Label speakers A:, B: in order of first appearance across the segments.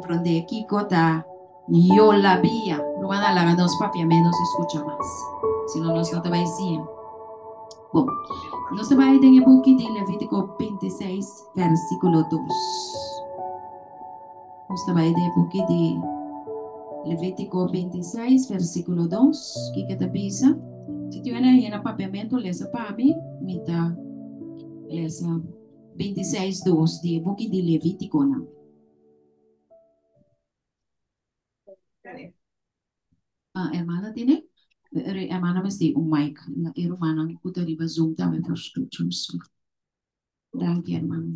A: Donde Kiko ta yo la vía. Rumana la nos papi, a menos escucha más. Si no, nos no te va a decir. Bom, nós trabalhamos em book de Levítico 26, versículo 2. Nós trabalhamos em book de Levítico 26, versículo 2. Que te pisa? Se tiver aí no papiamento, lesa para mim. Mita, lesa 26, 2 de book de Levítico. Não. Ah, hermana, tiene? Hermana, mesti un mic. La hermana, puta riba Zoom, dame per studios. Danke, hermana.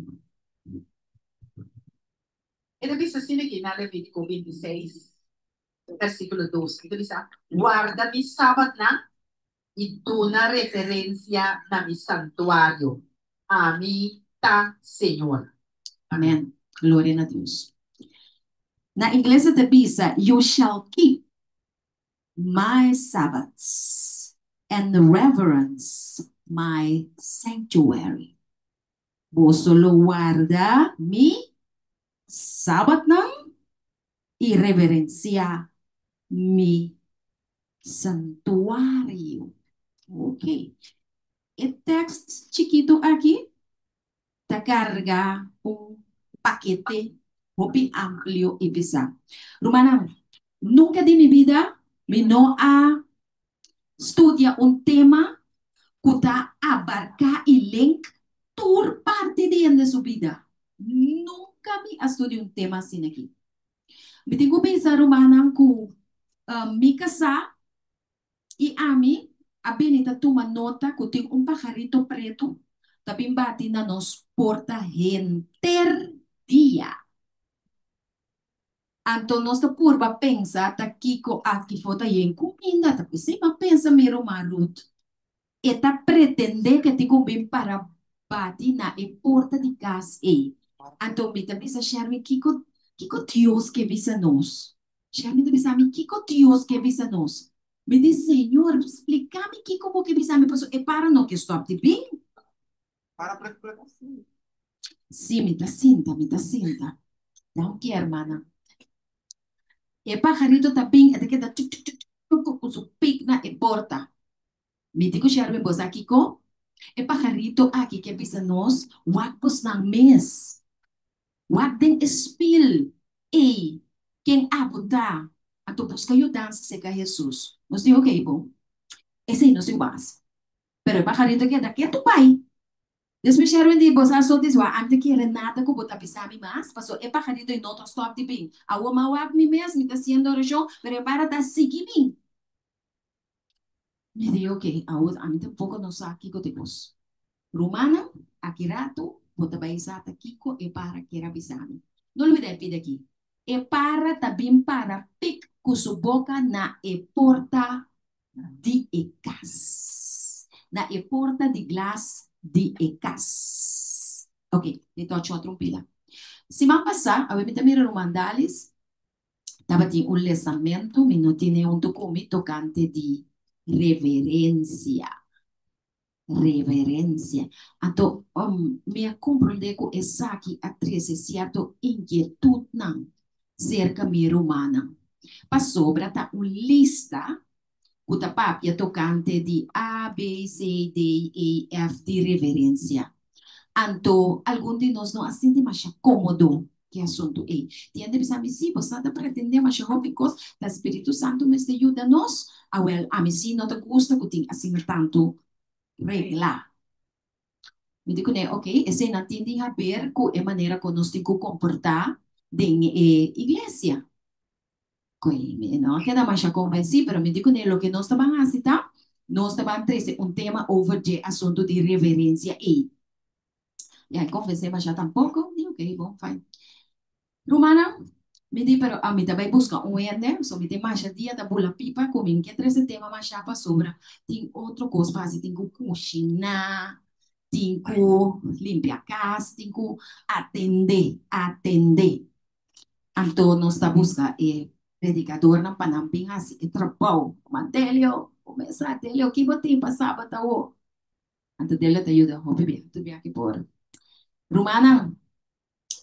B: Ito bisa sinigin na Levitico 26, versikulo 2. Ito bisa, guarda mi sabat na, ito na referencia na mi santuario. A mi ta Señor.
A: Amén. Gloria a Dios. Na iglesia de Pisa, you shall keep my Sabbaths and reverence my sanctuary. Vos solo guarda mi Sabbath ng y reverencia mi santuario. Ok. El text chiquito aquí te carga un paquete muy amplio y pesado. Romana, nunca de mi vida me no ha estudia un tema que abarca y link toda parte de su vida. Nunca me ha estudiado un tema así aquí. Me tengo que pensar, Romana, que mi casa y a mí, a Benita toma nota que tengo un pajarito preto, también batina nos porta gente dia. Então, nossa curva pensa, tá aqui com aqui foto aí em comida, tá pensando, pensa mero marut. E tá pretender que te convém para bater na e porta de casa e. Então, me tá pensa, Sherman, kiko Deus que visa nós. Sherman tá pensa, me kiko Deus que visa nós. Me diz, Senhor, explica-me que como que visa me passou. E para não que estou te bem?
B: Para explicar assim.
A: Sim, me tá sinta, me tá sinta. Não quer, hermana. E pajarito também, é que dá tuk tuk tuk tuk com su pic na e porta. Me digo, Sherman, vos aqui com e pajarito aqui que pisa nós, wakpos ng mes. Wak den espil. E quem abuda, ato pos kayo dança seca Jesus. Nós digo, ok, bom. Esse aí não se base. Pero o pajarito que daqui é tu pai. Después Sherman di vos aso dis wa am te quiere nada ko bota pisami mas, paso e pajarito y no to stop di bing. Awa mawak mi mes, mi ta haciendo oración, pero para ta sigi bing. Me digo, ok, ahora a mí tampoco no sabe Kiko de vos. Romana, aqui rato, bota baisata Kiko e para que era bisami. Não olvide pide aqui. E para também para pic com sua boca na e porta de ecas. Na e porta de glass de ecas. Ok, então tinha outra pila. Semana passada, a gente também mandales, estava tinha um lançamento, mas não tinha um documento tocante de reverência. Reverencia. Então, me compreender que essa aqui atrás certo inquietud não cerca minha romana. Para sobra tá uma lista que tá papia tocante de A, B, C, D, E, F de reverência. Então, algum de nós não assim de mais cômodo que assunto é. Tem de pensar, sim, você está pretendendo mais porque o Espírito Santo me ajuda nós. A mim sim não te gusta que tem assim tanto regla. Me digo, né, ok, esse não tem a ver com a maneira que nós temos que comportar dentro da igreja. Não queda mais convencido, mas me digo, né, o que nós estamos a citar, nós estamos a trazer um tema over de assunto de reverência e. E aí, conversei, mas já tampouco, digo, ok, bom, fine. Romana, me digo, pero a mim também busca né, só me tem mais dia da bula pipa, comigo que trazer tema mais chapa sobre, tem outra coisa, fazer, tem que cozinhar, tem que limpar a casa, tem que atender. Então, nós estamos buscando predicador na Panamping, assim, e trabalho, mantelho, começar a telho, que botei para sábado, o. Então, dele te ajuda, o bebê, tu vem aqui por. Romana,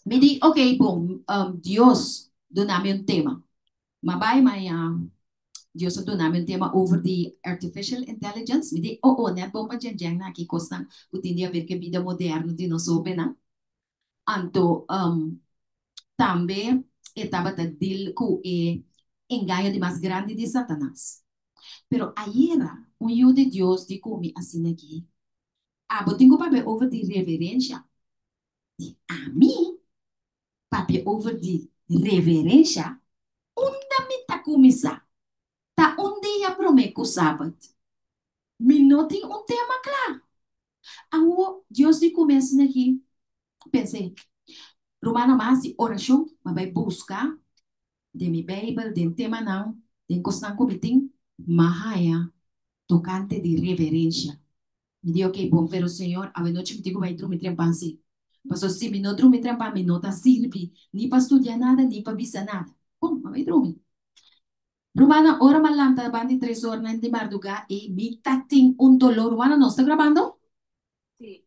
A: me di, ok, bom, Deus, doname un tema. Mabay, Dios doname un tema over the artificial intelligence. Me di, net bomba dyan na kikos na kutindia ver que vida moderno di nosobe na. Anto, tambe, estaba ta dil ku engaño de más grande de Satanás. Pero ayer, un yo de Dios di kumi assim aqui. Tenho para over de reverência. A mim, para over de reverência, onde me tá começar? Tá um dia prometo sábado. Me não tem um tema claro. Aí, Deus de começa aqui. Pensei, Romana mais de oração, mas vai buscar de minha Bíblia, de tema não, de coisa que tem, mahaya, tocante de reverência. Me dijo, ok, bom, pero Senhor, a noite me digo, vai dormir trempansi. Pastor, se me não dormir trempa, me não tá sirve, nem para estudar nada, nem para visar nada. Bom, vai dormir. Romana, ora malanta, bandi 3 horas na de madrugada e me tá tem um dolor. Romana, não está gravando?
B: Sí.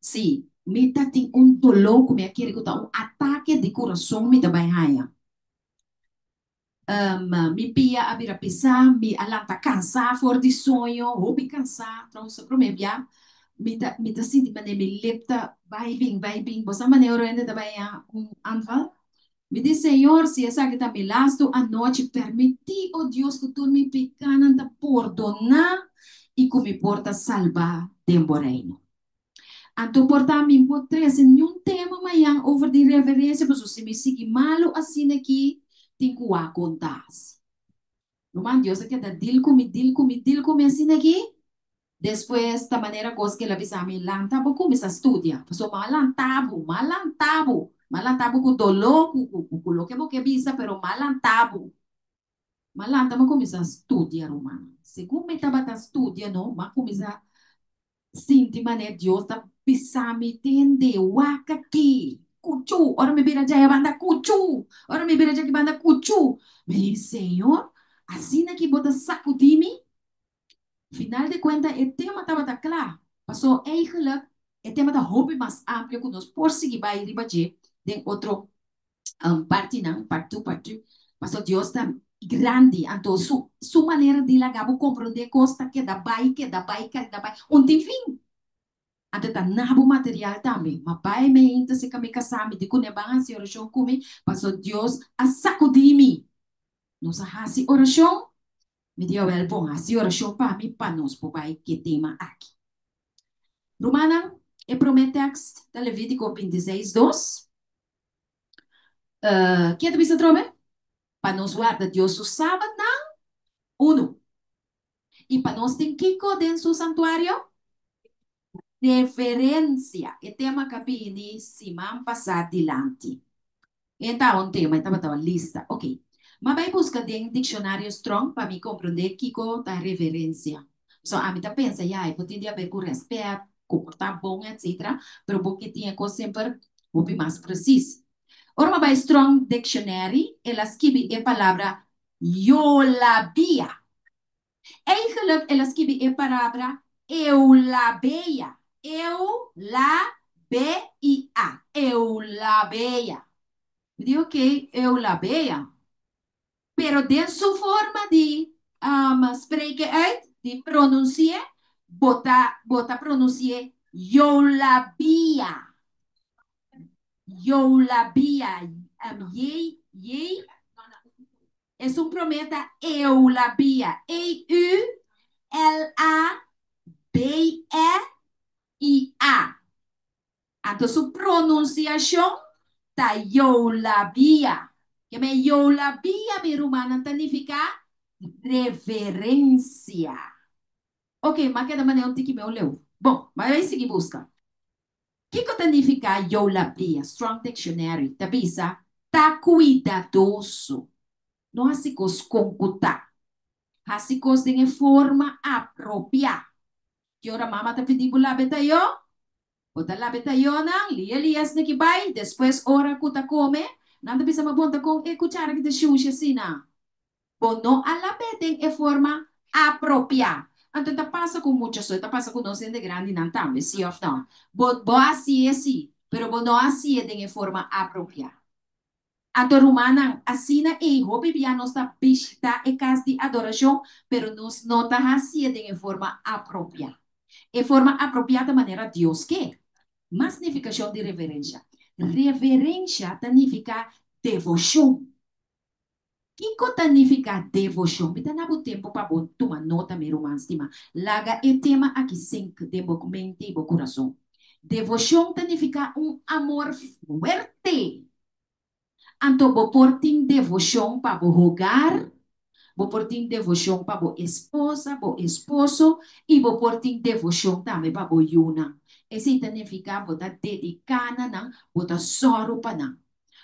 A: Sim, me tá tem um dolor, como é que ele tá um ataque de coração, me tá bem raia. Mi pia a vira pisar, mi alanta cansar, for de sonho, ou me cansar, trouxe para mim, me tá sentindo, me lepta, vai vir, você maneira ainda também anval. Me diz, Senhor, se essa que tá me lasto a noite, permiti, oh Deus, que tu me pecana, te perdonar e que me porta salvar tempo reino. Então, portanto, me importa nenhum tema amanhã over de reverência, mas se me seguir malo assim aqui, tem que contar. Roman, Dios que da deal com assim aqui. Depois, da maneira que ela avisa a mim, lanta, vou começar a estudar. Pessoal, malantabo com dolor, com lo que vou que visa, pero malantabo. Malanta, vou começar a estudar, Roman. Segundo me estava a estudar, não, mas começar sinti mané Dios ta pisami tende waka aqui. Cuchu, ora me vira já banda cuchu, ora me vira já que banda cuchu. Me diz, Senhor, assim que bota saco de mim, final de conta, o tema estava claro. Passou eigenlijk, o tema da hobby mais amplo que nós por seguir vai riba de outro parte não, parte. Passou Deus está grande, então su maneira de lá gabo compreender costa que da bai, tem fim. Ada ta nabo material também. Mas pai me ainda se kami kasami di kune bang si orasyon kumi paso Dios asako di mi. Nos hasi orasyon me dio el bom hasi orasyon pa mi panos po pai que tema aqui. Romana e Prometex da Levítico 26:2. Que tu bisa trome? Pa nos guarda Dios su sábado não? Uno. E pa nos tem kiko den su santuario? Referência. E tema cabine si man passar dilante. Então, um tema, estava lista. Ok. Mas vai buscar em dicionário Strong para me compreender que é a reverência. So, a mim tá pensa, já, eu podia ver com respeito, comportar bom, etc. Pero porque tinha que sempre o mais preciso. Ora, mas vai Strong Dictionary, ela escreve a palavra Yolabia. Eigenlijk, ela escreve a palavra Eulabeia. Eulabeia. Eulabeia. Digo que eu la veia, pero de su forma de spreken uit, de pronunciar, bota pronunciar yo la via, yo la via, ye, es un prometa eu la via, E-U-L-A-B-E-I-A. Então, su pronunciação ta yo la via. Que me yo la via, mi rumana, significa reverência. Ok, mas que da maneira que me olhou. Bom, mas aí seguir busca. O que significa yo la via? Strong Dictionary. Tá bisa? Tá cuidadoso. Não assim cos concutar. Assim cos de forma apropriada. Que ora mama tá pedindo lá beta yo? Bota lá beta yo nang, lias na kibay, después ora kuta come, nanda bisa mabunta kong kuchara kita sushi sina. Bono alabeten e forma apropriada. Então, tá passa com muitas coisas, tá passa com nós de grande não também, sim ou não. Bo assim é sim, pero bo não assim é de forma apropriada. Anto romana, asina e hobi bia nossa visita e casa de adoração, pero nos nota assim de forma apropriada. E forma apropriada maneira Deus quer. Mas significação de reverência. Reverência significa devoção. Kiko significa devoção. Me dá o tempo para tomar nota, meu irmão. Laga e tema aqui sempre de mente e coração. Devoção significa amor fuerte. Anto bo porting devoção para o hogar, bo porting devoção para o esposa, bo esposo, e bo porting devoção também para o yuna. Esse significa bota dedicada, não, bota soro para não.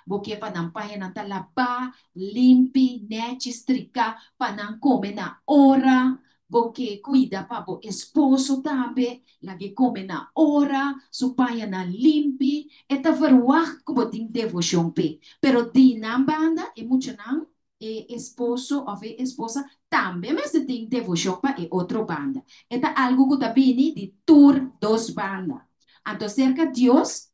A: Porque para não paia não tá lavar, limpi, net, estricar, para não comer na hora, porque cuida para o esposo também, lá que come na hora, su paia na limpi, eta verwacht como tem devoção pe. Pero di na banda, e muito não, e esposo ou esposa também, mas tem devoção para e outra banda. Eta algo que tá bini de tour dos bandas. Então, cerca de Deus,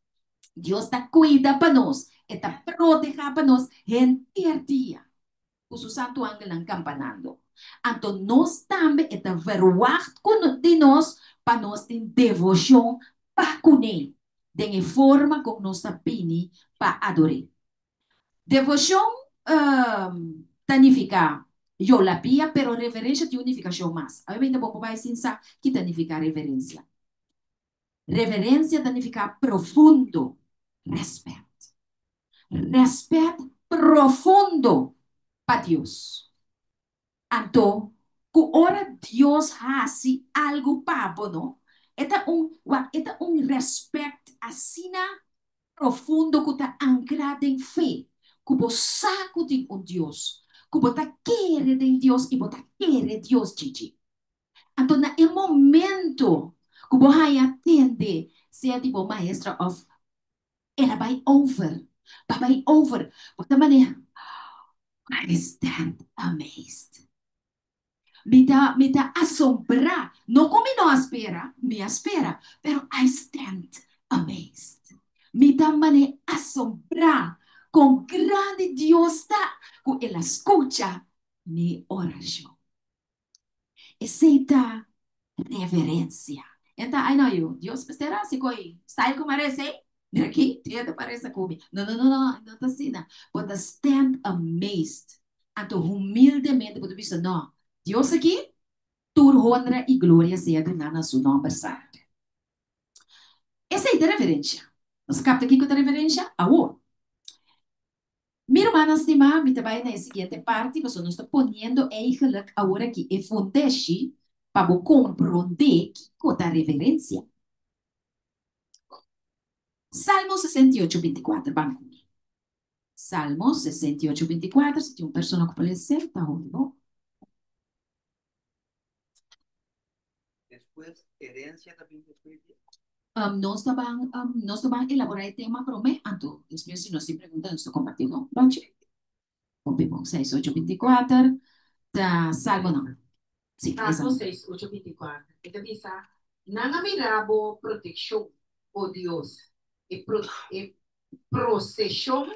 A: Deus está cuida para nós, está proteja para nós, gente dia. O seu santo ángel ang campanando. Então, nós também está verwacht de nós, para nós ter devoção para com ele. De forma como nós está bini para adorar. Devoção significa eu la pia, pero reverência de unificação mais. Obviamente, vou vai pensar que significa reverência. Reverência significa profundo respeito. Respeito profundo para Deus. Então, quando ora Deus faz algo para nós, é respeito assim profundo que está ancrado em fé. Que você sabe de Deus. Que você quer de Deus e você quer Deus, Gigi. Então, no momento que você atende, seja tipo maestra of, ela vai over. Vai over. Porque maneira, I stand amazed. Me dá assombrar. Não como não espera, me espera, pero I stand amazed. Me dá maneira assombrar com grande Deus está, que ela escuta minha oração. Aceita reverência. Então, I know you. Deus será se coi. Style como parece? Mira aqui, tiada parece comigo. Não, não, não, não, não está assim. But stand amazed. Então, humildemente, quando você não, Deus aqui, toda honra e glória seja de na seu nome santo. Essa é a reverência. Você capta aqui com a reverência? Agora. Minha irmã estima, me trabalha na seguinte parte, você não está ponendo eigenlijk agora aqui, e fundeste para compreender que a reverência. Salmo 68, 24, banco. Salmo 68, 24, se tem uma pessoa que pode ser, está onde?
C: Después, herencia también después.
A: Nós estamos elaborar o tema para mim, então, se nós se perguntam, estou compartilhando, pronto? Vamos, 6, 8, 24, da Salmo não. Sim,
B: Salmo 6, 8, 24. Ito bisa, nangamirabo protection, o Dios, e procesión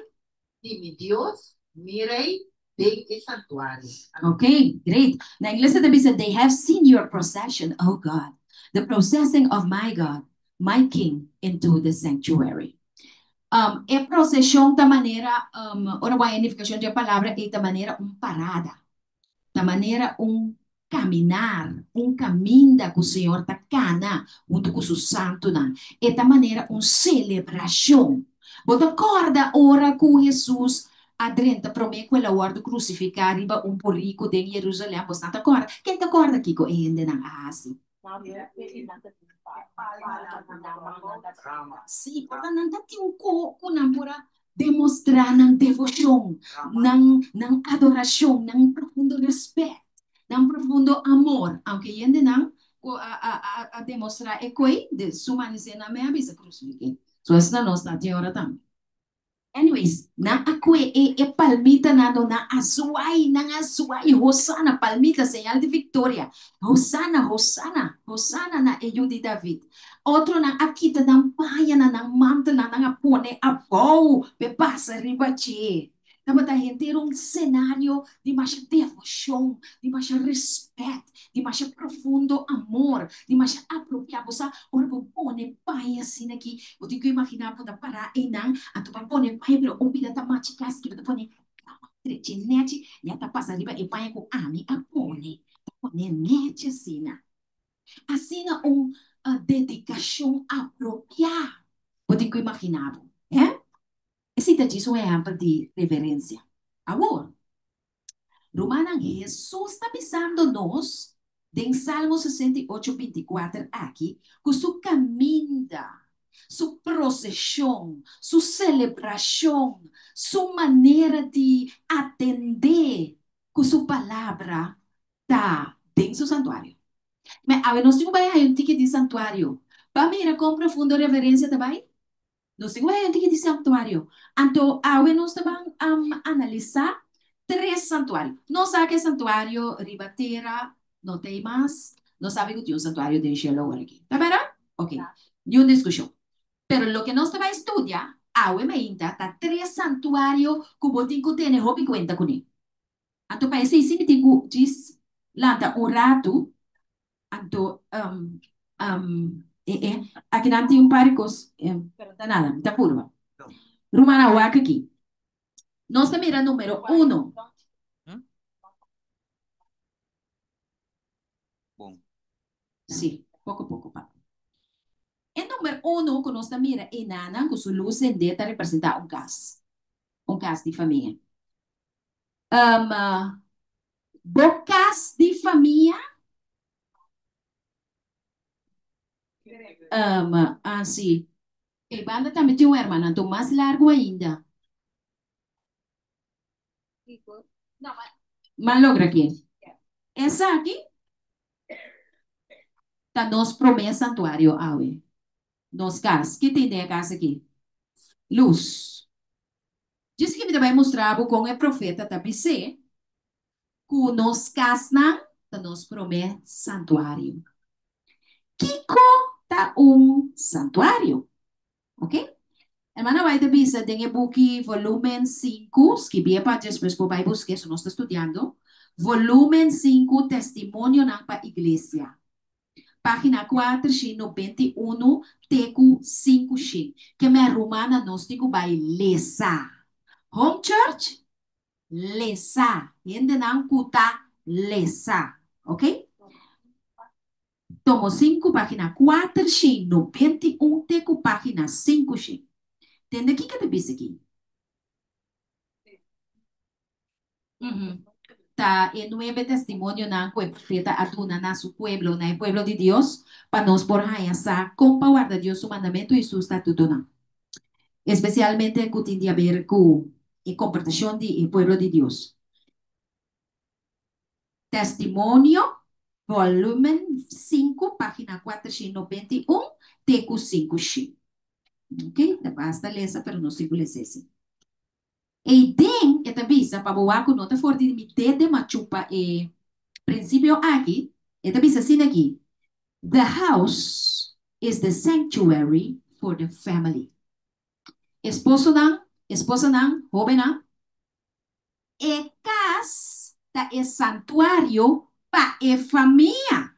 B: de mi Dios, mirei bem e santuário.
A: Okay, great. Na inglês também diz, they have seen your procession, oh God, the processing of my God, my King, into the sanctuary. É processão da maneira, ora vai a unificação de palavra é da maneira parada, da maneira caminhar, caminho que o Senhor está cana, junto com o seu santo, é da maneira celebração. Você acorda ora com Jesus, adrenta para mim aquela hora do crucificar, riba porrico de Jerusalém, você não acorda? Quem te acorda aqui com ele na assim? Sim, porque não tem coco para demonstrar na devoção, na adoração, na profundo respeito, na profundo amor, aunque ainda não a demonstrar é coi de sua maneira na minha vida crucificar. Só essa nós na teoria também. Anyways, na akwe palmita na azuay, Hosanna, palmita, señal de victoria. Hosanna, Hosanna, Hosanna na eyo di David. Otro na akita ng paya na ng manto na ng apone, apaw, pepasa ribachi. Dapat a gente ter cenário de mais devoção, de mais respeito, de mais profundo amor, de mais apropriado. Você ora pone pai assim aqui, eu tenho que imaginar para parar e não, a tu pone pai para o vida tá machicas que tu pone tretinete, e tá passa riba e pai com ami a pone nete assim, assim dedicação apropriada. Eu tenho que imaginar, é? Esse daqui é um exemplo de reverência. Agora, Romana, Jesus está avisando-nos, em Salmo 68, 24, aqui, que sua caminha, sua procissão, sua celebração, sua maneira de atender com sua palavra está dentro do santuário. Mas, a nós temos um ticket de santuário. Para mim, com profunda reverência também. Nós temos um ticket de santuário. Então, nós também analisar três santuários. Não sabe que santuário Ribateira não tem mais. Não sabe que tem um santuário de Shelo aqui. Tá vendo? Ok. Nenhuma discussão. Pero lo que nós vamos estudar, ainda está três santuários que você tem que ter em conta com ele. Então, para esse sim, tem que diz, lanta um rato, então, aqui não tem um par de coisas, pero não nada, está puro. Rumana Waka aqui. Nós estamos mirando número 1.
C: Bom,
A: Sim, pouco a pouco, papo. Em número 1, que nós estamos mirando, Inana, com sua luz acendida, representa um caso de família. Bocas de família, assim, e banda também tem um irmão, então mais largo ainda. Mas logra aqui. Essa aqui, tá nos promessa santuário, awe. Nos cas, que tem a casa aqui? Luz. Diz que me vai mostrar com o profeta da BC, que nos cas não, tá nos promessa santuário. Kiko tá santuário, ok? Hermana vai te bisa tem buki volumen 5, que bia pa después po vai buscar, eso no está estudiando. Volumen 5, testimonio na pa iglesia. Página 4, no 21, teku 5, que me romana nos digo vai lesa. Home church, lesa. Yende nang kuta, lesa. Ok? Tomo 5, página 4, no 21, teku página 5, Entende aqui que te diz aqui? Tá, e nueve testimonio na profeta atuna na su pueblo, na el pueblo de Dios, para nos por hayasa, compa guarda Dios su mandamento y su estatuto na. Especialmente que tiene a ver con la compartición del pueblo de Dios. Testimonio, volumen 5, página 491, teco 5. Ok? Basta ler essa, pero não sigo ler esse. E tem, esta visa, para boar com nota forte de meter de machupa e princípio aqui, esta visa assim aqui. The house is the sanctuary for the family. Esposa não, jovem não. E casa é santuário para a família.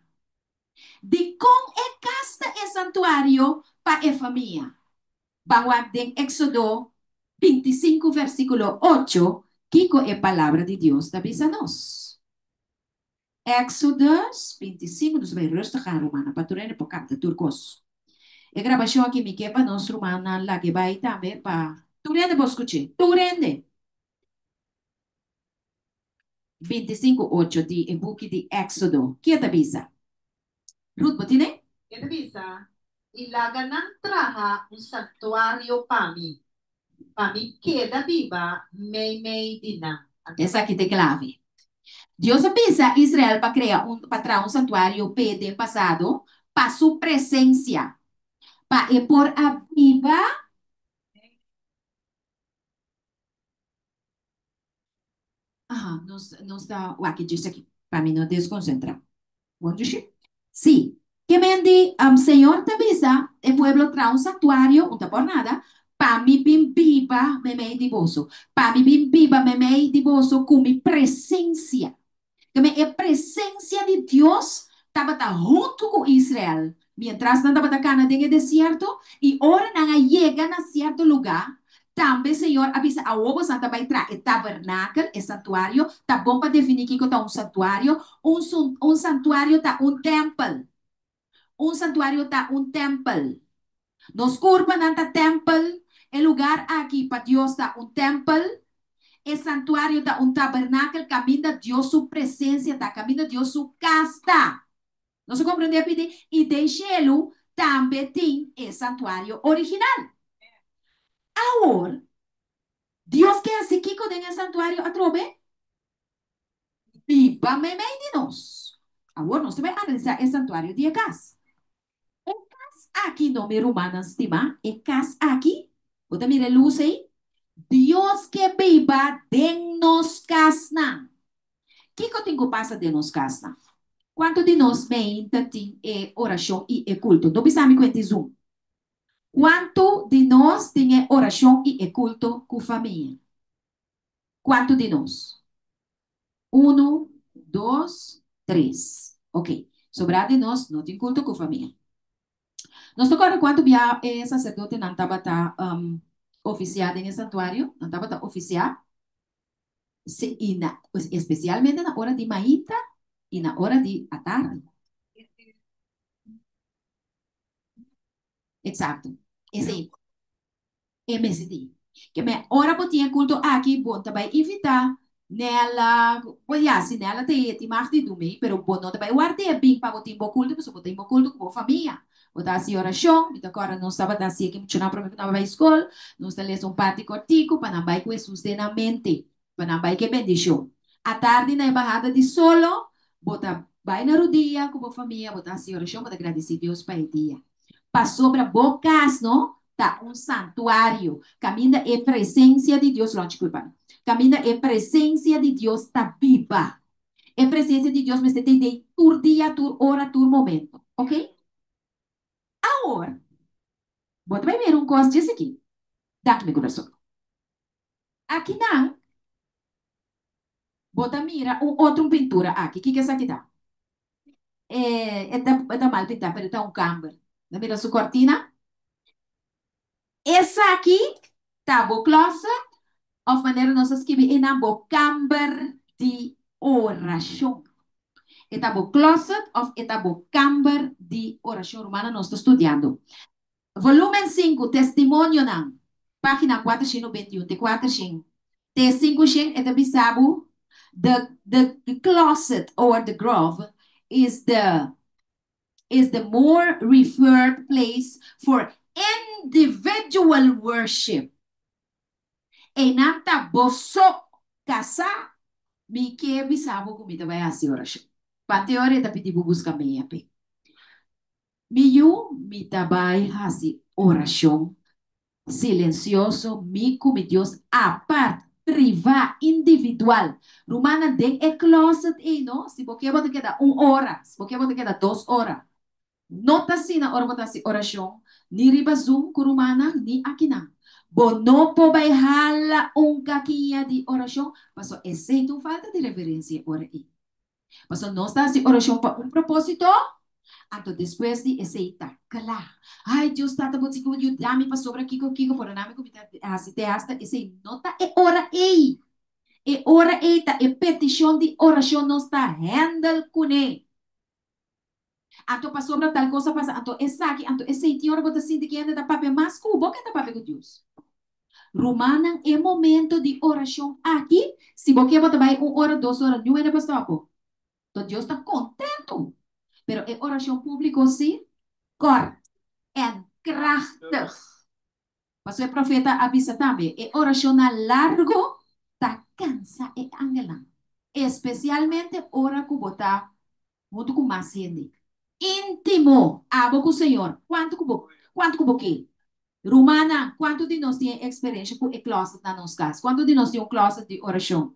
A: De com e casa é santuário para a família. Vamos em Éxodo 25, versículo 8, que é a palavra de Deus da nos. Exodus 25, nos vai rustig gaan, Romana, para turene por capta turcos. E gravação aqui me quepa nos Romana, lá que vai também para turene por escutar, turene. 25, 8 de e-book de Exodo. Que é a bisa? Ruth, botine?
B: Ito bisa, ilaga ng traha un santuario pami. Pami queda viva, may dina.
A: Essa aqui tem clave. Deus avisa Israel para criar para um santuário do passado, para sua presença, para pôr a viva. Não está. Aqui diz aqui, para mim não desconcentrar. Onde sim. Que mende, Senhor te avisa, o pueblo trae um santuário, não está por nada, para mi bim viva me mei diboso. Para mi bim viva me mei diboso com mi presencia. Que me a presencia de Dios estaba junto con Israel. Mientras no estaba acá en el desierto y ahora no llegan a cierto lugar. Também, Senhor, avisa a ovo santa vai entrar o tabernáculo, o santuário, tá bom para definir que é um santuário, um santuário tá um templo, um santuário tá um templo. Nos curva nanta templo, o lugar aqui para Deus tá um templo, o santuário tá um tabernáculo, caminha Deus sua presença, tá caminha Deus sua casa. Não se compreende, Pidi? E deixe-lo também tem o santuário original. Agora, Deus quer assim que com o santuário a trove? Viva me de nós. Agora, nós vamos analisar o santuário de casa. O casa aqui no meu romano estima, o casa aqui, você mira luz aí? Deus que viva de nos casa. Que eu tenho passa de nos casa? Quanto de nós mente tem oração e culto? Não precisa me contar Zoom. Quanto de nós tem oração e culto com família? Quanto de nós? Um, dois, três. Ok. Sobrar de nós não tem culto com família. Nós tocamos quanto via sacerdote não estava oficiado em santuário, não estava oficiado, especialmente na hora de maíta e na hora de à tarde. Exato. Esse MSD. Que me ora botinha culto aqui, bom, também invitar nela, olha, se nela tem mais de dormir, pero bom, não também guardei bem para botar bo culto, porque botar bo culto com a família. Botar assim oração, então agora não estava assim que muito não para mim não vai escola, não está lendo um parte cortico para não vai com sustenamente, para não vai que bendição. À tarde na barrada de solo, botar vai na rodia com a família, botar assim oração, para agradecer Deus para o dia. Passou para bocas, não? Tá um santuário. Caminha em presença de Deus, lógico, caminha em presença de Deus, está viva. Em presença de Deus, você tem de tur dia, tur hora, tur momento. Ok? Agora, vou também ver um coisa disso aqui. Dá meu coração. Aqui não. Bota mira um outro pintura aqui. O que é essa aqui dá? É mal pintada, mas tá um camber. Dá mira sua cortina. Essa aqui tá o closet. Of wanneer nós escrevemos em um camber de oração. Eta bo closet of eta bo camber de oração romana nós estamos estudando. Volumen 5, testemunho não. Página 421, de 4 Te 5 eta bisabu. The closet or the grove is the more referred place for individual worship. E nata boso casa mi que bisabo comida vai assim oração. Pateore tapi tibu busca meia pe. Mi tabai assim oração silencioso mi com Deus apart privado individual. Romana den e closet e no se porque você queda 1 hora, se porque você queda 2 horas. Nota assim na hora você oração ni riba zoom com romana ni aqui não. Bono po vai hala caquinha de oração, mas esse é falta de reverência ora aí. Mas nós está assim oração para propósito, então depois de esse claro. Ai, Deus está te botando ajudar-me para sobre aqui, por nome que assim te hasta esse nota é ora aí. É ora aí, é petição de oração não está handle com ele. Então para sobre tal coisa passa, então essa aqui, então esse tinha hora botar assim de que anda da papel mais cubo, que tá papel com Deus. Romana é momento de oração aqui. Se você botar vai 1 hora, 2 horas, não é pastor. Então Deus está contento. Pero é oração pública sim, kort en krachtig. Pastor profeta avisa também, é oração a largo, tá cansa e angelang. Especialmente ora que botar junto com mais gente. Íntimo, abo com o Senhor. Quanto que boquei? Romana, quanto de nós tem experiência com o closet na nossa casa? Quanto de nós tem um closet de oração?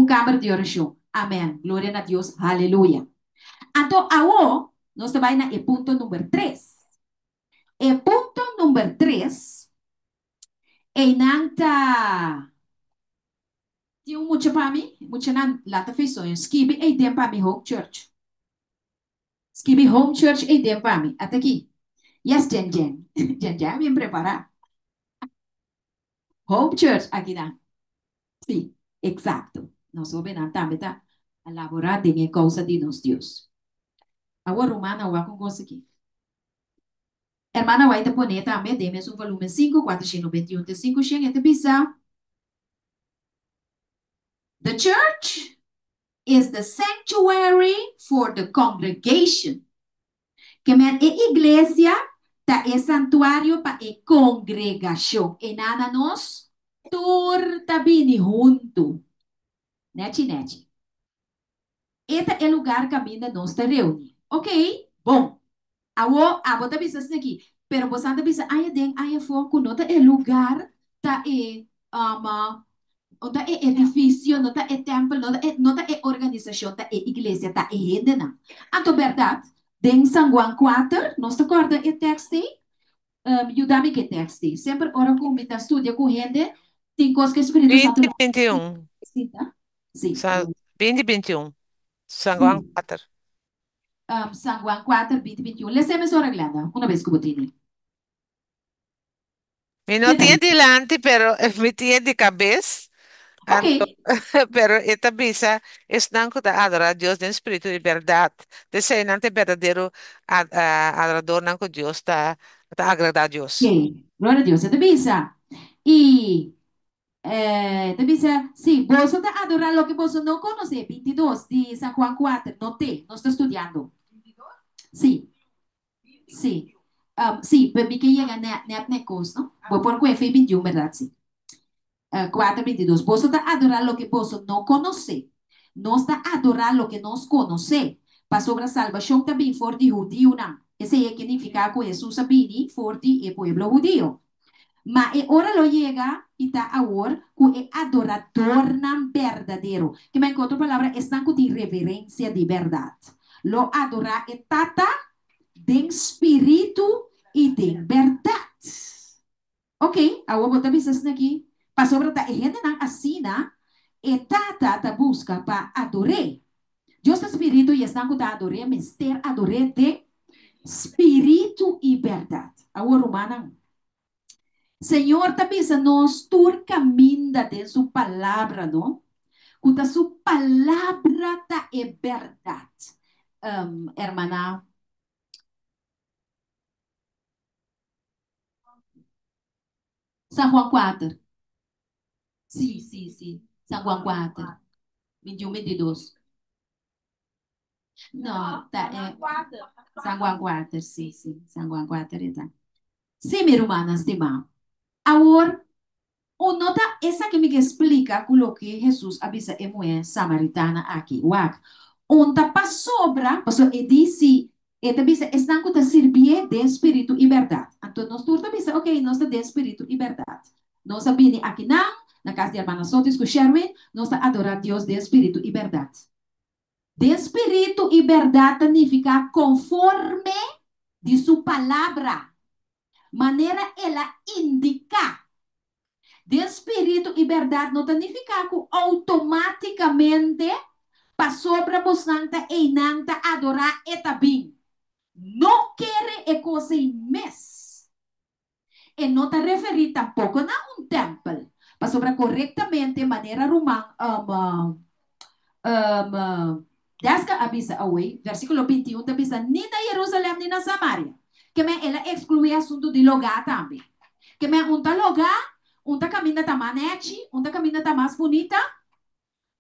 A: Câmara de oração. Amém. Glória a Deus. Aleluia. Então, agora, nós vamos na ponto número 3. E ponto número 3 Enanta. Tinha mucho para mim, mucho nan lata fez sonho. Skibi e dem para mim home church. Skibi home church e dem para mim. Até aqui. Yes, Jen Jen. Jen Jen, me preparar. Home church aqui na. Sim, exato. Nós vamos também tá elaborar de causa de nós Deus. Agora romana vai com coisa aqui. Hermana vai te poner também de mesmo volume 5, 491, 5, e bisa. The church is the sanctuary for the congregation. Que men e iglesia ta e santuário para e congregação. E nada nós tur tabini junto. Neti, neti. Este é o lugar que a minha nós te reúne. Ok? Bom. A bota bisa aqui. Pero você anda bisa, ai, den, ai, foco, nota é lugar, tá é, nota é edifício, nota é templo, nota é organização, tá é igreja, tá é rede, não. Anto verdade, den São Juan 4, nós te acorda é texto, ajuda-me que texto. Sempre ora com me estudia com gente, tem coisas que o Espírito Santo não
D: 2021.
A: sim, tá? Sim,
D: Sa 2021. San Juan
A: sim.
D: 4.
A: São Juan 4, 20, 21. Lessemos ora glenda, uma vez que eu botei.
D: Mi no
A: Que
D: tiene
A: tal?
D: delante, pero me tiene de cabeza.
A: Ok,
D: Anto, pero esta visa es nanco de adorar a Dios en espíritu de verdad. De ser nante verdadero adorador nanco Dios está agradar a Dios.
A: ok. Glória a Deus. Você bisa. E te bisa, sim, você está adorando o que você não conhece. 22 de São Juan 4. Não tem, não está estudando. Sim, sim. Sim, para mim que chega net negócio, não? Vou por que foi 21, verdade? Sim. 4, 22. Você está adorando o que você não conhece. Não está adorando o que nós conhece. Para sobre a salvação também for de judío, não. Esse significa que Jesus sabia for de pueblo judío. Ma e ora lo llega y está ahora con el adorador nan verdadero. Que me encuentro palabra están con reverencia de verdad. Lo adora e tata de espíritu y de verdad. Ok, ahora vou bisa aqui. Para sobre ta gente nan asina e tata ta busca para adorar. Dios espíritu y están con adorar, mister adorar de espíritu y verdad. Ahora humana. Senhor, também se nós tur caminha de sua palavra, não? Cuta sua palavra ta é verdade. Hermana, São Juan 4. Sim, sim, sim. São Juan 4. 21, 22. Não, tá, é. São Juan 4, sim, sim. São Juan 4, tá. Sim, minha irmã, estimada. Agora, o nota essa que me explica com o que Jesus avisa a mulher samaritana aqui. Uac. Onde sobra, passou e disse, e te disse, estão com servir de espírito e verdade. Então, nós turma disse, ok, nós de espírito e verdade. Nós sabemos aqui não, na casa de irmã Sotis com Sherwin, nós adorar a Deus de espírito e verdade. De espírito e verdade significa conforme de sua palavra. Maneira ela indica de espírito e verdade não significa que automaticamente passou para você e nanta adorar etabim. Não quer é coisa mes. E não está referido tampouco a um templo. Passou para corretamente maneira romana. Desca avisa away, versículo 21, avisa, ni na Jerusalém, ni na Samaria. Que me ela exclui assunto de lugar também. Que me unta lugar, unta caminha tá manete, unta caminha tá mais bonita,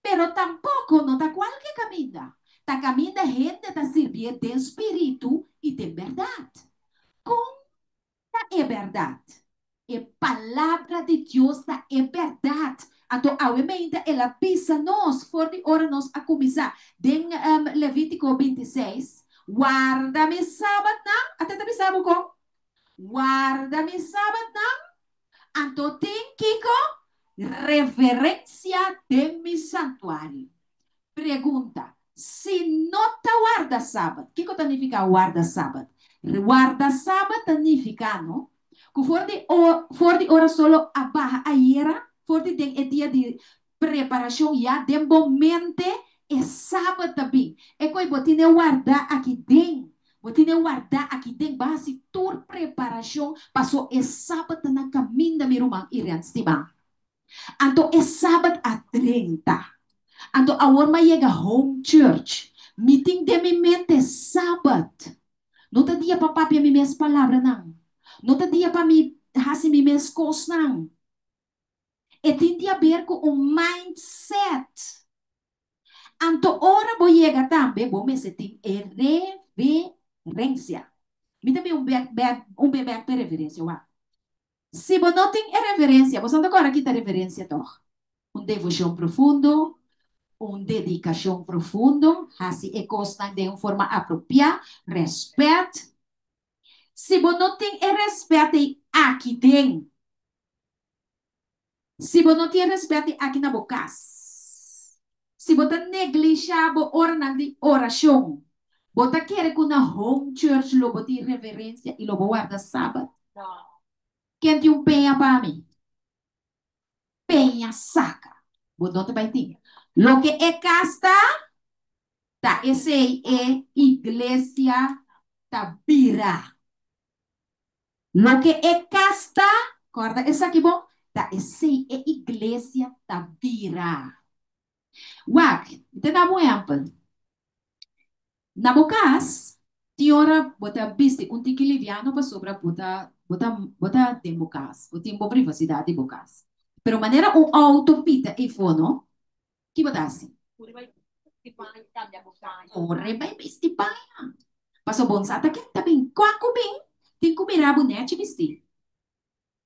A: pero tampoco não tá qualquer caminha. Tá caminha gente tá servir de espírito e de verdade. Como é verdade? É palavra de Deus tá é verdade. Então, obviamente, ela pisa nós, for de hora nós a começar. Den Levítico 26, guarda-me sábado, até também sabe como? Guarda-me sábado, então tem que reverência de mi santuário. Pergunta, se não te guarda sábado, o que significa guarda sábado? Guarda sábado significa, não? Que for de hora solo a barra ayer, for de den dia de preparação já, de momento é sábado também. É que botine guardar aqui dentro. Botine guardar aqui dentro, base toda preparação, passou é sábado na caminho da minha irmã e estima. Então é sábado a 30. Então a hora chega home church. Meeting de minha mente é sábado. Não te dia para papi mi mes palavra não. Não te dia para mi hasi mi mes cos não. E tem a ver com o mindset. Anto ora vou chegar também, vou me sentir reverência. Me também um bebê de reverência, uau. Se você não tem reverência, você não agora aqui tem reverência, toch? Um devoção profundo, uma dedicação profundo, assim é costa de uma forma apropriada, respeito. Se você não tem respeito aqui dentro, se você não tem respeito aqui na boca, se você negligencia a oração, você quer que na home church lobo tem reverência e lobo guarda sábado. Quem tem penha para mim? Penha saca. Você não vai ter. Lo que é casta, tá? Esse é igreja da bira. Lo que é casta, acorda? Esse aqui bom? Tá? Esse é igreja da bira. Wak, ito na mo yampal. Na bukas, ti ora bota bisti unti kiliviano pa sobra bota tem bukas. O tempo privacidade bukas. Pero maneira um autopita e fono, que botasse? Ore vai bisti paia. Passo bom sata que tá bem. Quaco bem. Tem que mirar bonete bisti.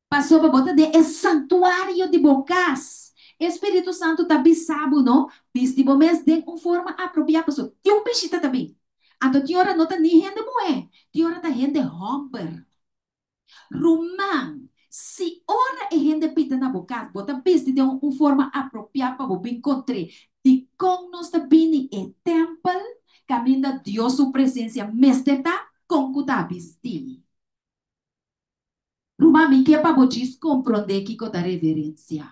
A: Passou para bota de santuário de bocas. Espírito Santo também sabe, não? Bis de momento de uma forma apropriada. Passou. Tem um peixe também. Então, tem hora não tá nem rende moé. Tem hora tá rende romper. Rumang. Se ora é rende pita na boca, bota bis de uma forma apropriada para você encontrar. De com nós também é templo, caminho da Deus sua presença, mesteta, com cutabis. Rumami que para vocês compreender que da reverência.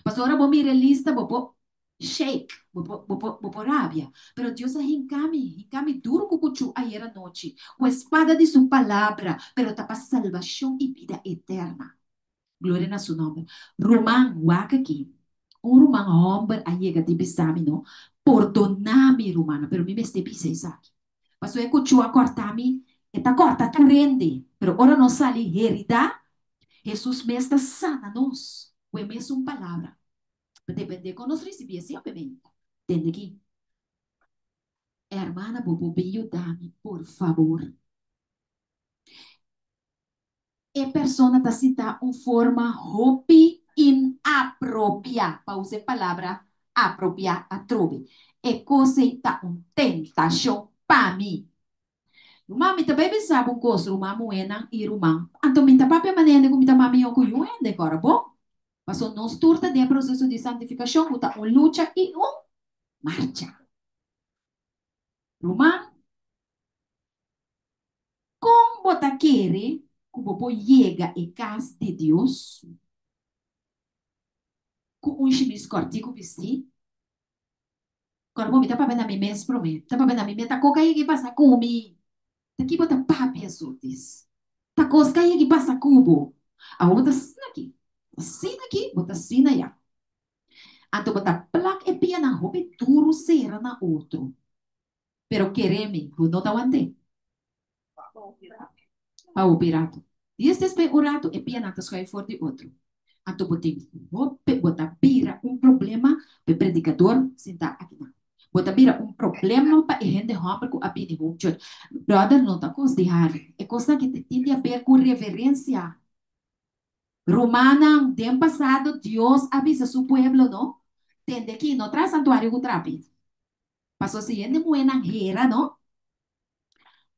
A: Pastora, vou me lista, vou shake, vou rábia. Pero Deus é encame duro com o ayer à noite. Com a espada de sua palavra, pero tá para salvação e vida eterna. Glória na seu nome. Romão, waka aqui. Romão, homem, aí é que sabe, não? Perdoname, romana, pero me meste pisa aqui. Pastor, é que a cortar-me, está corta, tu rende. Pero ora não sale herida. Jesus me está sana nós. O mesmo palavra. Depende de nós recebemos, obviamente. Entende aqui? Hermana, bobo, dame, por favor. E persona está cita uma forma hopi inapropriada. Para usar a palavra apropriada, atrobe. E coisa está uma tentação para mim. Mami também pensava um coisa, uma moeda e uma. Então, minha papai maneira como minha mami eu conheço, agora, bom? Passou nos turta de processo de santificação, uta uma luta e uma marcha. Romano, como você quer que você chegue à casa de Deus com chimis cortico vestido? Quando você está para mim mesmo, prometo. Está para mim, está coca aí que passa comigo. Daqui você papi Jesus. Está coca aí que passa cubo. A outra aqui. Assim aqui, você assina já. Então você placa e pia na roupa duro será na outro. Pero quereme, você não está aguentando. Para o pirata. E este é o rato e pia na tasca for de outro. Então você pira problema para o predicador sentar aqui na. Você pira problema para a gente romper com a vida de church. Brother, não está coisa de raro. É coisa que tem a ver com reverência. Romana, tempo passado, Deus avisa seu pueblo, não? Tende aqui, não traz santuário com trapi. Passou se gente moena hera, não?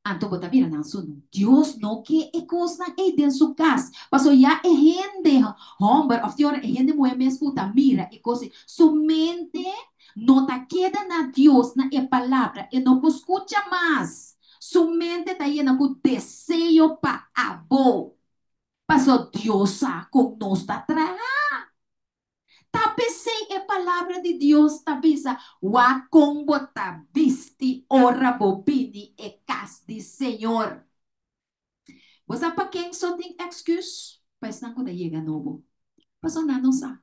A: Então, você vira na sua. Deus não quer coisa aí dentro da sua casa. Passou já é gente, homem, of the é gente moena escuta, mira, e coisa. Somente não tá queda na Deus, na palavra, e não escuta mais. Somente tá aí com desejo para avô. Pasó Dios con nos atrás. Tapesei é palavra de Deus, tabisa. Wa combo tabisti, ora bobini e cas de Senhor. Você para quem só tem excuse? Mas não quando chega novo. Pasó não sa.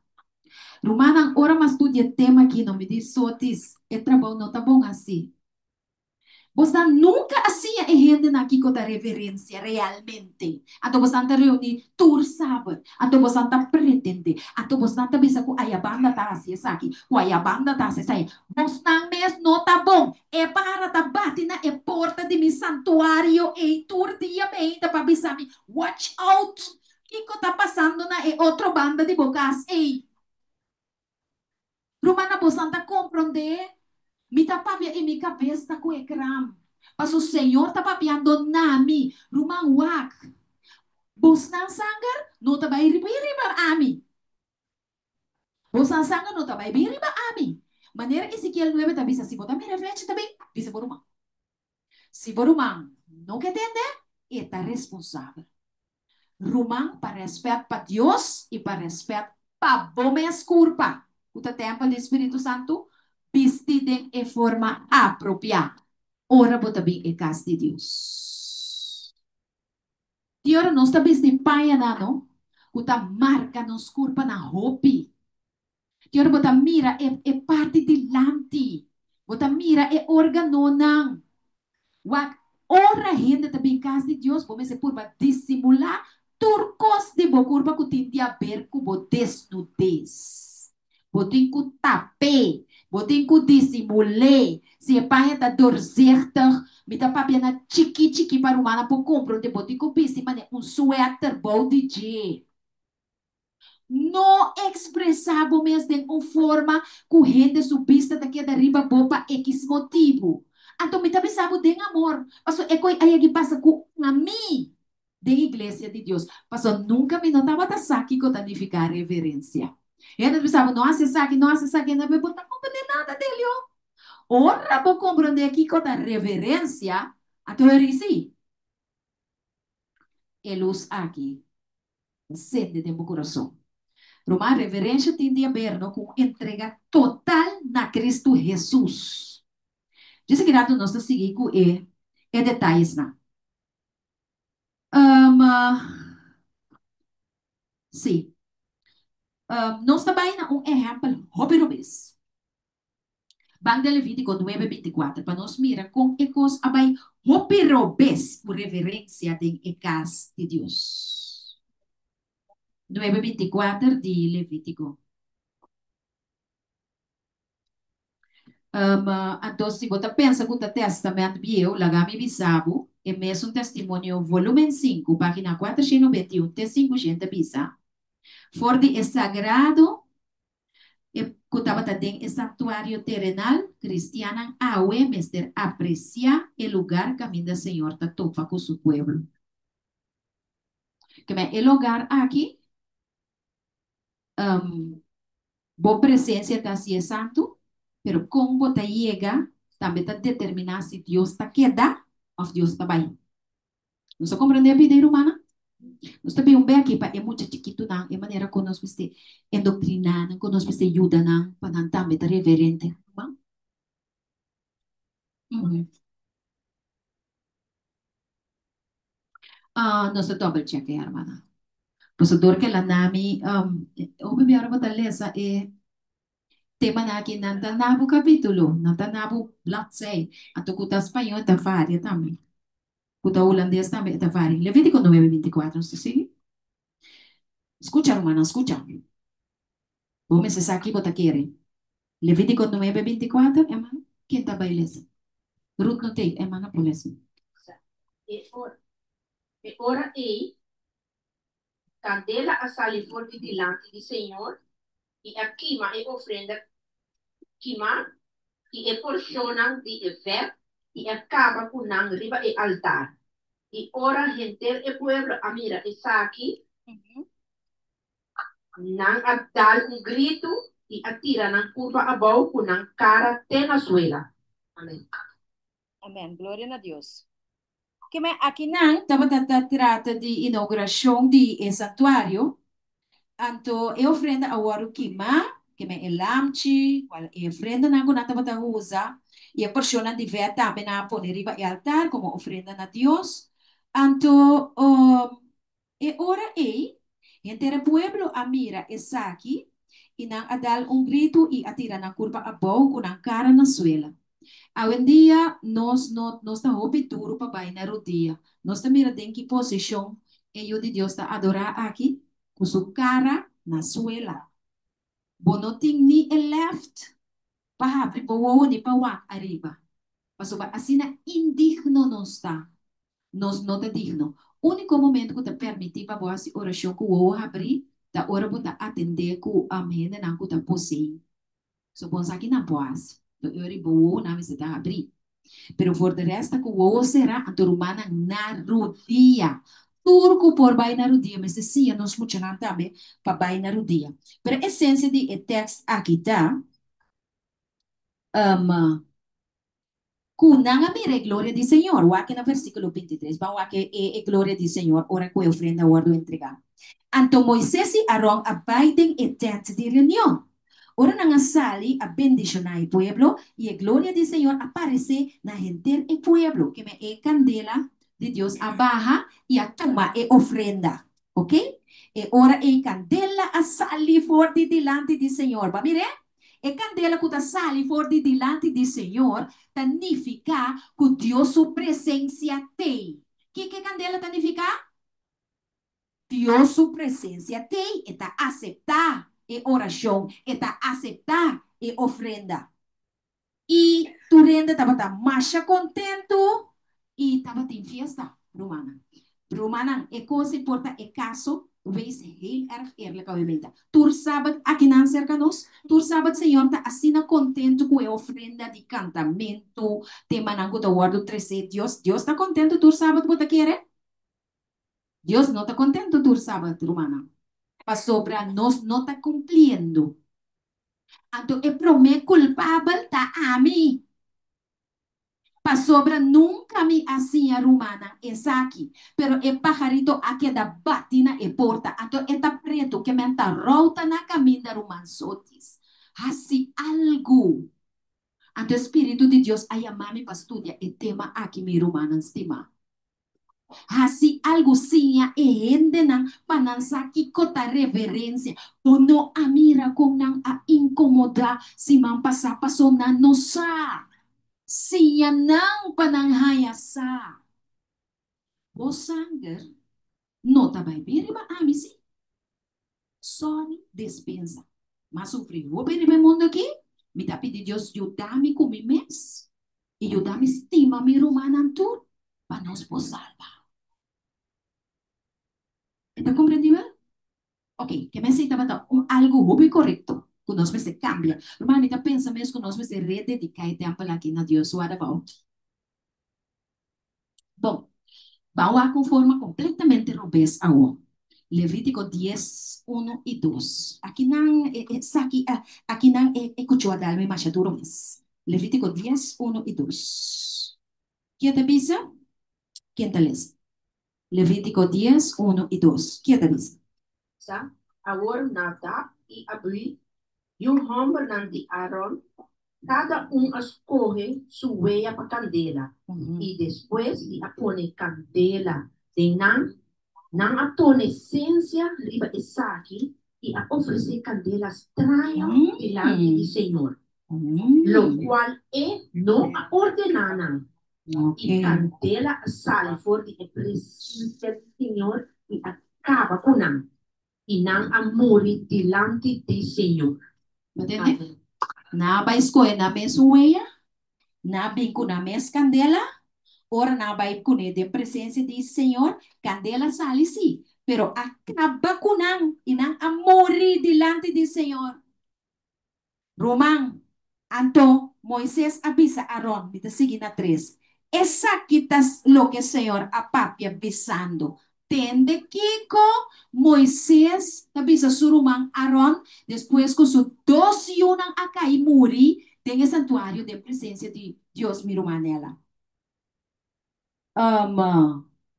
A: Romana, ora mas tu de tema aqui não me diz sotis. É trabalho não tá bom assim. Você nunca assim é gente aqui com a reverência realmente. Ato você está reunir tur sabe. Ato você está pretende. Ato você está bisa com a banda tá assim aqui. Com a banda tá assim sai. Você mesmo não tá bom. É para tá batina é porta de mi santuário e tur dia bem da para bisa mi. Watch out. O que tá passando na é outra banda de bocas. Ei. Romana você está compreender? Mi tapabia e mi cabeça com ecrã. Mas o Senhor está papiando nami. Rumang wak. Bos nang sangar, no tabay riba ami. Bos nang sangar, no tabay riba ami. Maneira Ezequiel 9 tabi sa sibo. Tabi reflete tabi. Bisa borumang. Si borumang, no que entender, está responsável. Rumang para respeito para Deus e para respeito para bomes culpa. O tempo do Espírito Santo, vestidem em forma apropriada. Ora botabi e casa de Deus. E ora nós também se paia na no, uta marca nos curva na roupa. E ora bota mira é parte de lanti. Bota mira é órgão nang. Wak ora gente também casa de Deus, como se por dissimular turcos de bocurba que tinha ver com o desnudez. Botin ku tape, botin ku dissimule. Se pai da dorzerter, me tá papia na chiqui para humana por comprar de botin ku pisi, mane suéter bom de je. Não expressava mesmo de uma forma corrente subista daqui da riba bopa X motivo. Então, me tá pensando de amor. Pastor, é coisa aí que passa com a mim, da igreja de Deus. Pastor, nunca me notava da saque que eu danificar reverência. E aí, pensava, nossa, saque, não me botar compreender nada dele, ó. Ora, vou compreender aqui com a reverência, até eu disse, ele usa aqui, sede de meu coração. Uma reverência tem a ver com entrega total na Cristo Jesus. Diz que nós estamos seguindo detalhes. Sim. Nós também um exemplo, Robirobis. Bang de Levítico 9:24, para nós mirar com ecos abay Robirobis, por reverência de ecas de Deus. 9:24 de Levítico. Então, se você pensa que o testamento bio, lagami bisabo, é mesmo testemunho, volume 5, página 491, te 500 bisa. For de sagrado, que estava também em santuário terrenal, cristiana, aue, mister, aprecia o lugar caminho do Senhor, tá topa com seu pueblo. Que é o lugar aqui, boa presença está se é santo, pero como está chega, também está determinar se Deus está queda ou Deus está bem. Não se compreende a vida humana? Nós também um bem aqui para é muito chiquito não, é maneira que nós vamos endocrinar, que nós vamos ajudar não, para não também estar reverente, não? Nós double check, hermana. Pastor que la nami, o bebê agora botar lesa é tema na aqui nanta nabu capítulo, nanta nabu blatsei, ato kuta espanhol ta varia também, kuta holandês também ta varia. Levítico 9:24, não sei se. Escucha, hermana, escucha. Vamos se aqui bota querer. Levítico 9:24, hermana, quem tá bailesa? Ruth não tem, hermana, por isso.
B: E ora ei, candela a salir forte delante do Senhor, e a queima e ofrenda queimar, e a porcionam de ver, e acaba com nang riba e altar. E ora gente e pueblo, a mira, está aqui, nang agdal um grito, e atira nang curva abaixo com nang cara te na suela. Amém.
E: Amém. Glória a Deus.
A: que me aqui não, trata de inauguração de santuário, anto e ofrenda a waru kima, que me elamchi, qual e ofrenda na guna tava usa, e a persona de ver também na poner riba e altar como ofrenda na Dios. Anto e ora entera pueblo a mira esa aqui, e não a dar grito e atira na curva a bow com a cara na suela. Hoy en día nos está hopi duro para bailar o dia. Nós está mira em que posição eu de Deus está adorar aqui com sua cara na suela. Bono ting ni el left para abrir para o ni para o arriba. Paso assim na indigno nos está. Nos não está digno. Único momento que te permitir para você oração que o abrir, da hora para atender com a mente não que te possui. So bom aqui na boas. Do eu vou na visita abrir. Pero por de resto, que o será a turmana na rodilla. Turco por vai na rodilla, mas sim, nós muito não também para vai na rodilla. Pero a essência de texto aqui tá, kunanga mire glória do Senhor. O aqui no versículo 23, vamos aqui é glória do Senhor, ora que ofrenda guardo entregar. Anto Moisés e Arão abaidem e tente de reunião. Ora na sali a bendicionar o pueblo e a glória do Senhor aparece na gente do pueblo, que me é candela de Deus abaja e a toma e ofrenda, ok? E ora é candela a sali forte delante do Senhor, va mire? E candela que sali forte delante do Senhor, significa que Deus sua presença tem. Que candela significa? Dios su presencia te está aceptar e oración, está aceptar e ofrenda. Y tu renda estaba más contento y estaba en fiesta romana. Romana, e cosa importa e caso, wees heel erg eerlijk obviamente. Tur sabat aqui nan cerca nos, tur sabat Senhor tá assina contento com a ofrenda de cantamento, te manango da guardo 13 Dios está contento tur sabat bota querer? Dios no está contento tu sábado, hermana. Para sobra, nos no está cumpliendo. Entonces, el promé culpable está a mí. Para sobra, nunca me hacía rumana, es aquí. Pero el pajarito aquí da batina e porta. Entonces, está preto que me está rota na camina rumansotis. Así algo. Entonces, el Espíritu de Dios a llamar para estudiar el tema aquí, mi rumana, estima. Assim, algo sinha e endenan panansaki kota reverência. O no amira com nang a incomoda si man pasa paso na no sa. Siya nang pananghaya sa. O sanger, no tabay biriba amisi. Sony dispensa. Mas sofri, o biriba mundo aqui. Me tapi de Deus, yudami com mi mes. E yudami estima mi rumanantur. Para nos salva. ¿Está comprendido? Ok, que me cita algo muy correcto, que nós se cambia. Normalmente pensa mesmo que nós se rededicar e tempo aqui na Deus, what about? Bom, vamos a com forma completamente robês ao Levítico 10, 1 e 2. Aqui não aqui não é cuchuadal, me machaduro mes. Levítico 10, 1 e 2. Quem te avisa? Quem te lê? Levítico 10, 1 e 2. Quem te avisa?
E: Sa awor Nadab e Abiú, yung homem de Aaron, cada escoge su huella para candela. Y después de pone candela de nan atone esencia riba esaki y a ofrecer candela extraña delante del Señor. Lo cual no ordenanan. Y candela sale por la presencia del Señor y acaba con nan. Y nan amori delante del Señor.
A: Entende? Na ba escolher na mesma na binco na mes candela, ora na ba icune de presença do Senhor, candela sale sim, pero acaba com nan e nan amori delante do Senhor. Román, Anto, Moisés avisa a Aaron, me sigue na 3. Esa quitas lo que el Señor a papi avisando. Tende Kiko, Moisés, avisa su Román, Aaron, después con sus 2 yunan acá y muri, en el santuario de presencia de Dios, mi romanela.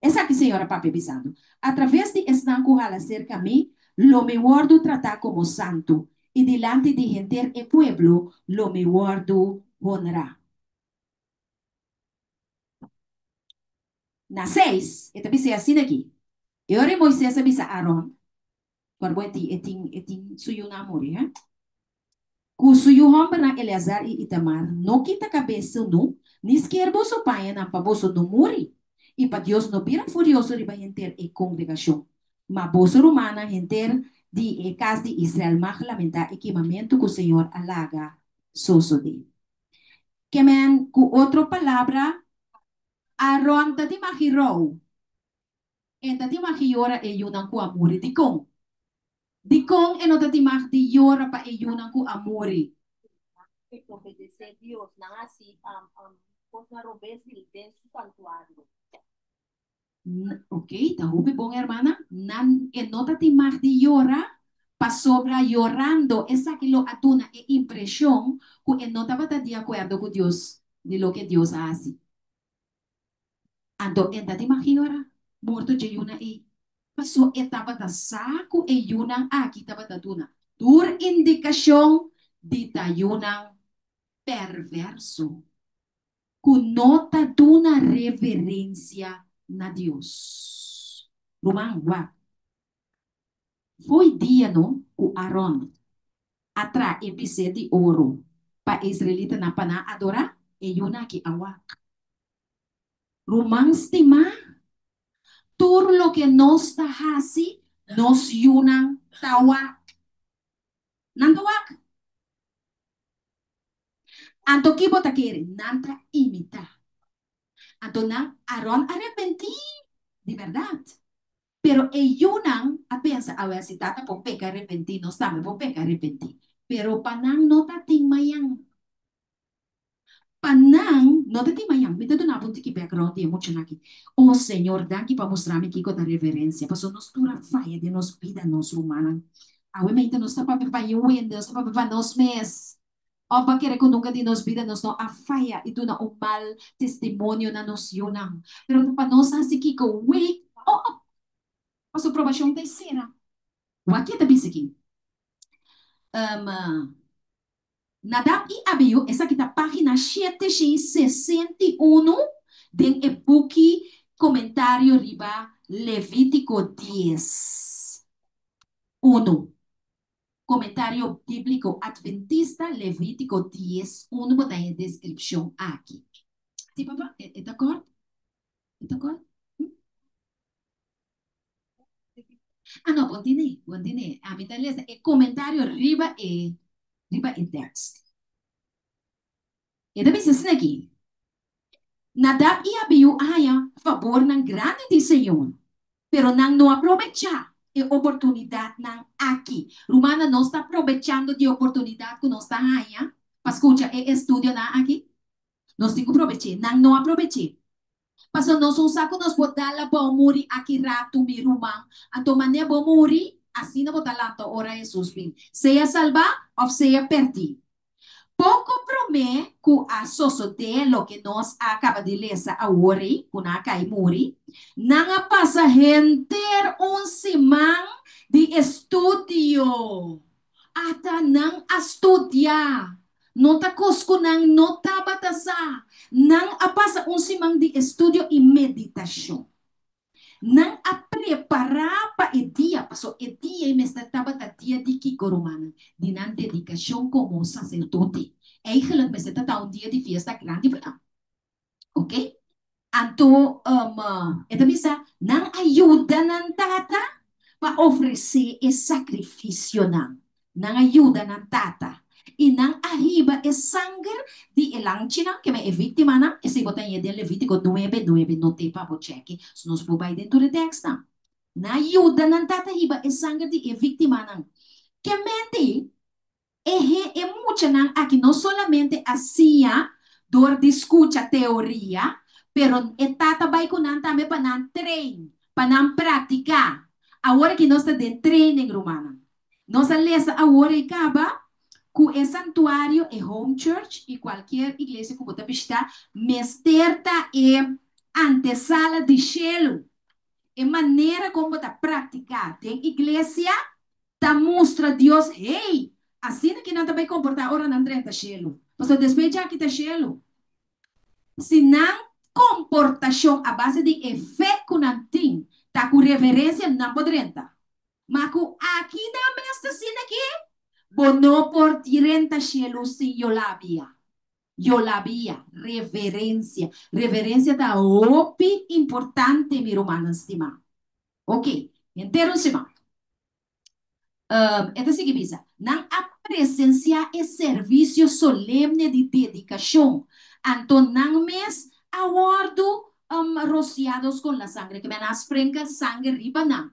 A: Essa que a senhora está pensando. Através de estanco al acerca a mí, lo me guardo tratar como santo, y delante de gente e pueblo, lo me guardo honrar. Na 6, esta dice assim aqui. E ora Moisés avisa Aaron, quando etin suyo na amor, hein? Kusuyo homem na Eleazar e Itamar, no quita cabeça no, ni esquerdo so pai na pa boso no muri. E para Deus no vira furioso de enter e congregação. Mas boso romana enter de casa de Israel mag lamentar equipamento que o Senhor alaga soso de. Que men, com outra palavra, Aaron tati mahirou. E tati mahiora e yunang ku amuri di kong. Di kong e no tati mah di yora pa e yunang ku amuri.
E: Obedecer Dios, não assim, pois na robência dentro do santuário.
A: Ok, tá rubi bom, hermana. Nan e nota ti mar di llora, pa sobra llorando, esa que lo atuna e impresión, que e nota bata de acuerdo con Dios, de lo que Dios hace. Ando, enta ti mar llora, morto je yuna e. Paso etapa da saco e yunang aqui taba da tuna. Tur indicação de tayunang perverso. Kunota duna reverência na Deus. Rumangwa. Foi dia, não? O Aaron. Atra epice de ouro. Pa Israelita na pana adorar. E yuna ki awa. Rumang stima. Todo lo que nos está hasi, nos yunang tawa. Nandawak. Anto kibo takere. Nanta imita. Anto nang Aaron arrepenti. De verdad. Pero ellos a pensar, a ver si tata po peca arrepenti, no sabe po peca arrepenti. Pero panang no tating mayang. Panang no tating mayang. Mita doon na punti ki background di mucho naki. Oh Señor, danki pa mostrarme kiko da reverencia. Paso nos tura falla de nos vida nos humana. Awe mente nos tapa pa yuwen, nos tapa pa nos mes. O pa kere kung nunca di nos vida nos no a falla ito na umal testimonio na nos yunang. Pero pa nos asi kiko wait. Oh, paso provação terceira. O aqui também aqui. Nadab e Abiú, essa aqui tá página 761 do e-book comentário riba Levítico 10. 1. Comentário bíblico adventista Levítico 10. 1 botar em descrição aqui. Sim, papá? É de acordo? É de acordo? Ah, não, continue. A minha beleza é comentário riba e text. E daí assim aqui. Nadab e Abiú haya favor ng grande de Senhor, pero nang não aprovechar a oportunidade ng aqui. Romana não está aprovechando de oportunidade que não está haya. Para escuchar e estudio na aqui. Nós temos que aproveitar. Nang não aprovechar. Paso nos saco nos botala ba muri aqui rato mi rumang. Anto mane ba muri, assim na botala to ora Jesus bin. Seja salvar ou seja perdi. Pouco promete que a sosote lo que nos acaba de ler a ori, kuna kay muri, nanga pasa henter simang de estudio. Ata nang estudia. Nota kosko nang nota batasa. Nang apasa simang de estudio e meditação. Nang a preparar para o dia, passou o dia e me estava a dia de Kiko Romana, de não dedicação como sacerdote. Eigenlijk me estava dia de festa grande para. Ok? Então, ito bisa, nang ajuda ng tata para oferecer o sacrifício nang. Nang ajuda ng tata. E nang ahiba e sangue di elang chinang que me é vítima na esse botan de Levítico 9:9 no te pa bo cheque se nos po vai dentro do texto na ajuda ng tata hiba e sangue di e vítima nang que mente e mucha nang aqui não solamente hacía dor de escucha teoria pero e tata vai com nang também para nang train para nang prática agora que nós está de training romana nós lesa agora e acaba que é santuário, é home church e qualquer igreja que você visitar, mesterta é antesala de cielo. E maneira como está praticar. Tem igreja, tá mostra Deus, hey, assim que não também comportar ora não entra cielo. Mas depois já que tá cielo. Se não comportação a base de efeito que não tem, tá com reverência não pode entrar. Mas aqui na mesa assim aqui, bono por renta cielo se eu labia. Eu labia, reverência. Reverência da opi importante, meu irmão estimado. Ok, entero cima. Esta sigue bisa. Nang a presencia e serviço solemne de dedicação. Anto nang mes awardo rociados con la sangre, que menas prenca sangre riba nang.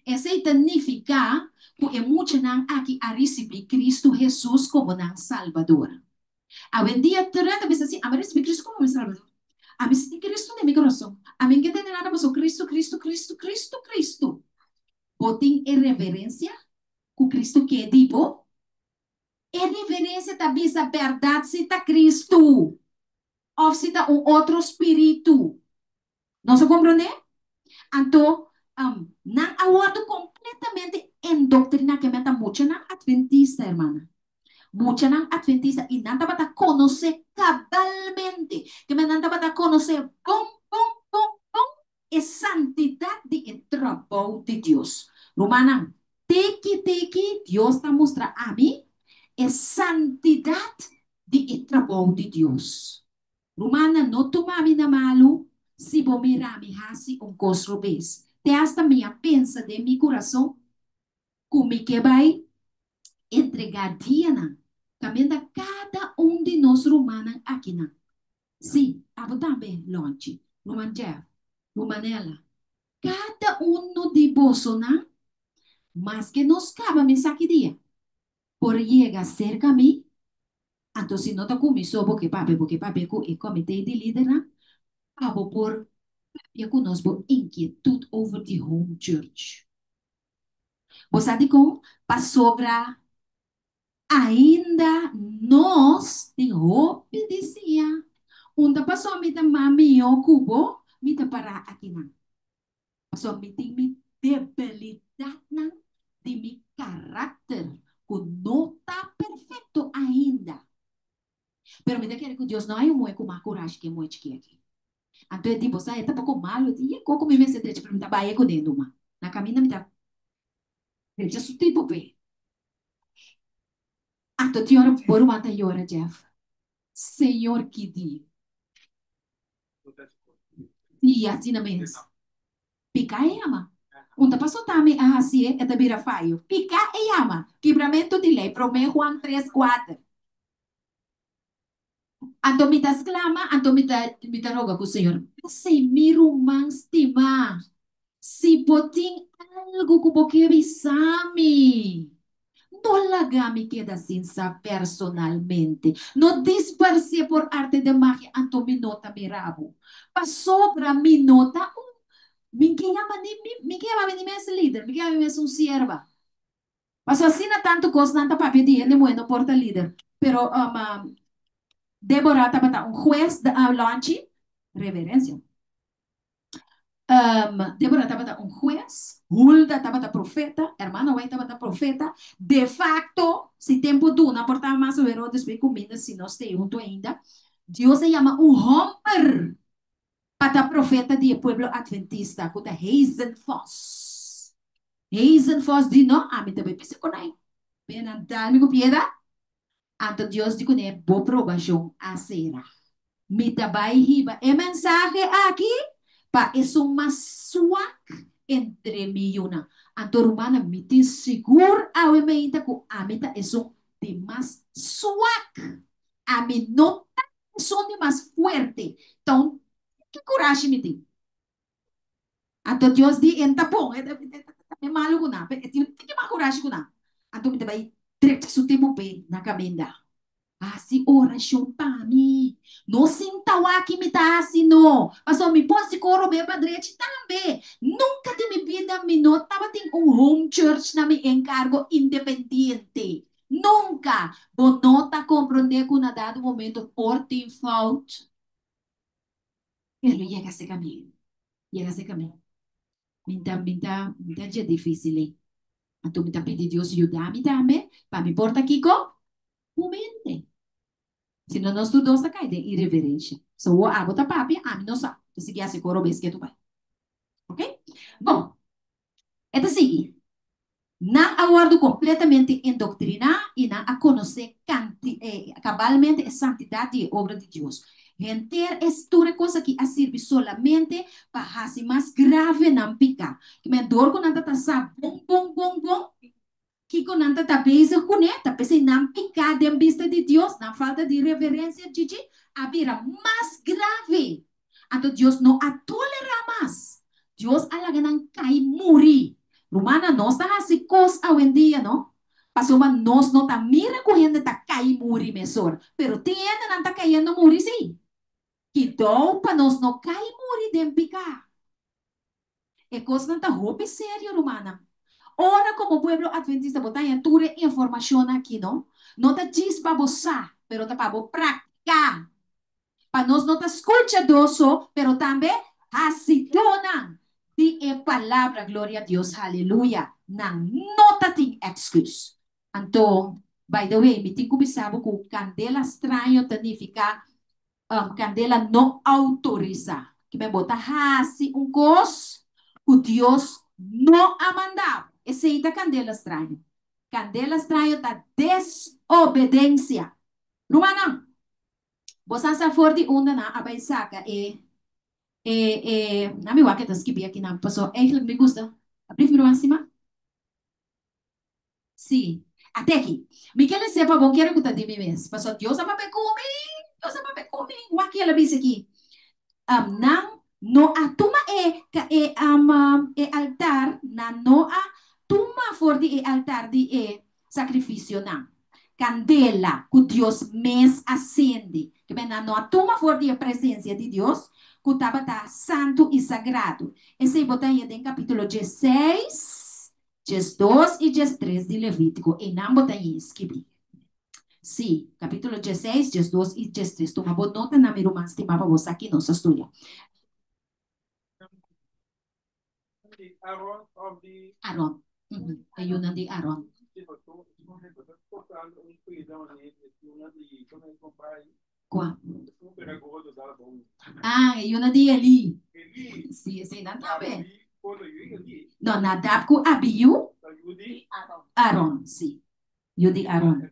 A: Esse significa que é muito nang aqui a receber Cristo Jesus como nang Salvador. A buen dia, terá bisa assim, a receber Cristo como meu Salvador. A receber Cristo no meu coração. A mim que tem nada para Cristo, Cristo, Cristo, Cristo, Cristo. Botem e reverência com Cristo que é tipo, é reverência também essa verdade se está Cristo, ou se está um outro espírito. Não se compreende? Então, não aguardo completamente em doutrina que me está muito na adventista, irmã. Muito na adventista e não estava a conhecer cabalmente, que me não estava a conhecer é santidade e trabalho de Deus. Romana, teki, Deus está mostrando a mim é santidade de trabalho de Deus. Romana, não toma na malu, se vou mirar me hasi costo vez. Te hasta minha pensa de meu coração, como que vai entregar dia na, caminha cada de nós romanos aqui na. Sim, abo também longe. Roman Jeff, Romanela, cada de bolso na, mas que nos cabe me saque dia. Por llega cerca a mim, então se não está comigo, porque papi, e comitê de líder na, abo por eu conosco inquietude over the home church. Você sabe como? Para sobra ainda nós tem roupa dizia. Onde passou a minha mami o cubo, me para aqui não. Passou a minha debilidade não, de meu caráter, que não está perfeito ainda. Pero me quer que Deus não é um com uma coragem que é muito aqui. Então eu digo, sai, tá pouco malo, e como me se direito para me dar baia com dentro uma. Na caminha me dá. Eu já sou tipo bem. Então te ora por uma ta ora, Jeff. Senhor que di. E assim na mesa. Pica e ama. Unta passou também a assim é da bira faio. Pica e ama. Quebramento de lei. Promê Juan 3:4. Então me das clama, então me dá roga com o Senhor. Se miro estima. Se botin algo que porque avisame. No la me queda sin sa personalmente. No disperse por arte de magia anto mi nota mi rabo. Pa sobra mi nota, mi que llama mi que llama ni mes líder, mi que llama mes un sierva. Paso así na tanto cos nanta papi di ni bueno porta líder. Pero Débora tabata un juez de lunch, reverencia. Débora estava um juez, Hulda estava profeta, hermana Wayne estava profeta. De facto, se tempo do não portava mais o Herodes bem comida, se nós temos junto ainda, Deus se chama um romper para a profeta do povo adventista, que é Hazen Foss. Hazen Foss diz, não, a mim também precisa com ele. Bem, andar-me com piedade. Então Deus diz que é boa provação a será. Me trabalha riba. É mensagem aqui. Pa isso mas suak entre mim e una. Anto rumana miti seguro a we meita ku amita isso de mais suak. A mi nota isso de mais forte. Então, que coragem me tem. Anto Deus di enta bom, é malo ku na, que mais coragem ku na. Anto me vai direto su tempo pe na caminda. Assim, oração para mim. Não sinta aqui me tá assim, não. Mas eu me posso correr bem para direita também. Nunca de minha vida me notava tem home church na me encargo independente. Nunca. Vou nota compreender que na dado momento por tem falta. Pero llega ese camino. Llega ese camino. Minta é difícil. Então, minta pedir Deus ajudar-me também, para me portar aqui com mente. Se não nós todos está caindo em irreverência. So, o abo tá papi, a mim não sabe. Então, se quer se coro, bem que tu vai. Ok? Bom, é o seguinte. Não aguardo completamente em doutrinar e não a conhecer cabalmente a santidade e obra de Deus. Gente, é toda coisa que a serve solamente para fazer mais grave não picar. Que me dor com nada tá sabe, bom, que com nada tá beijo com ele, tá pensando não picar de vista de Deus, não falta de reverência, Gigi, a vira mais grave. Então Deus não a tolera mais. Deus alaga não cai morrer. Romana, nós está assim coisa hoje em dia, não? Passou, mas nós não está mira correndo, está cai morrer, mesor. Pero tem não está caindo morrer, sim. Que dó para nós não cai morrer de picar. É coisa não está roupa sério, Romana. Ora, como pueblo adventista, botar em tua informação aqui, não? Não está diz para você, pero está para praticar. Para nós não está escutando, pero também acidona. De a palavra, glória a Deus, aleluia. Não nota tem excuse. Então, by the way, me tenho começado com candela estranho, significa candela não autoriza. Que me bota assim coisa que Deus não a mandado. Esse aí tá candela estranho. Candela estranho tá desobediência. Rumana, você está fora de onda na abaisaca na minha que tá escrevi aqui na passou. Me gusta. Prefiro acima? Sim. Até aqui. Miquel sepa bom quero que tá de mim mesmo. Passou Deus a papai comigo. Deus a papai comigo. O que ela disse aqui? Não no atuma altar na no atuma for de altar de sacrifício não candela que Deus mes acende que bem no atuma for de presença de Deus que estava tá santo e sagrado esse botar em capítulo 16 12 e 13 de Levítico e não botar em escrever. Sim, capítulo 16, 12 e 13. Toma boa nota na minha irmã, estimava você aqui nossa história. Aaron. Ayun na di Aaron. Qua? Ayun na di Eli. Sim, não tá bem. Não, Nadab com Abiú. Aaron, sim. Yudi Aaron.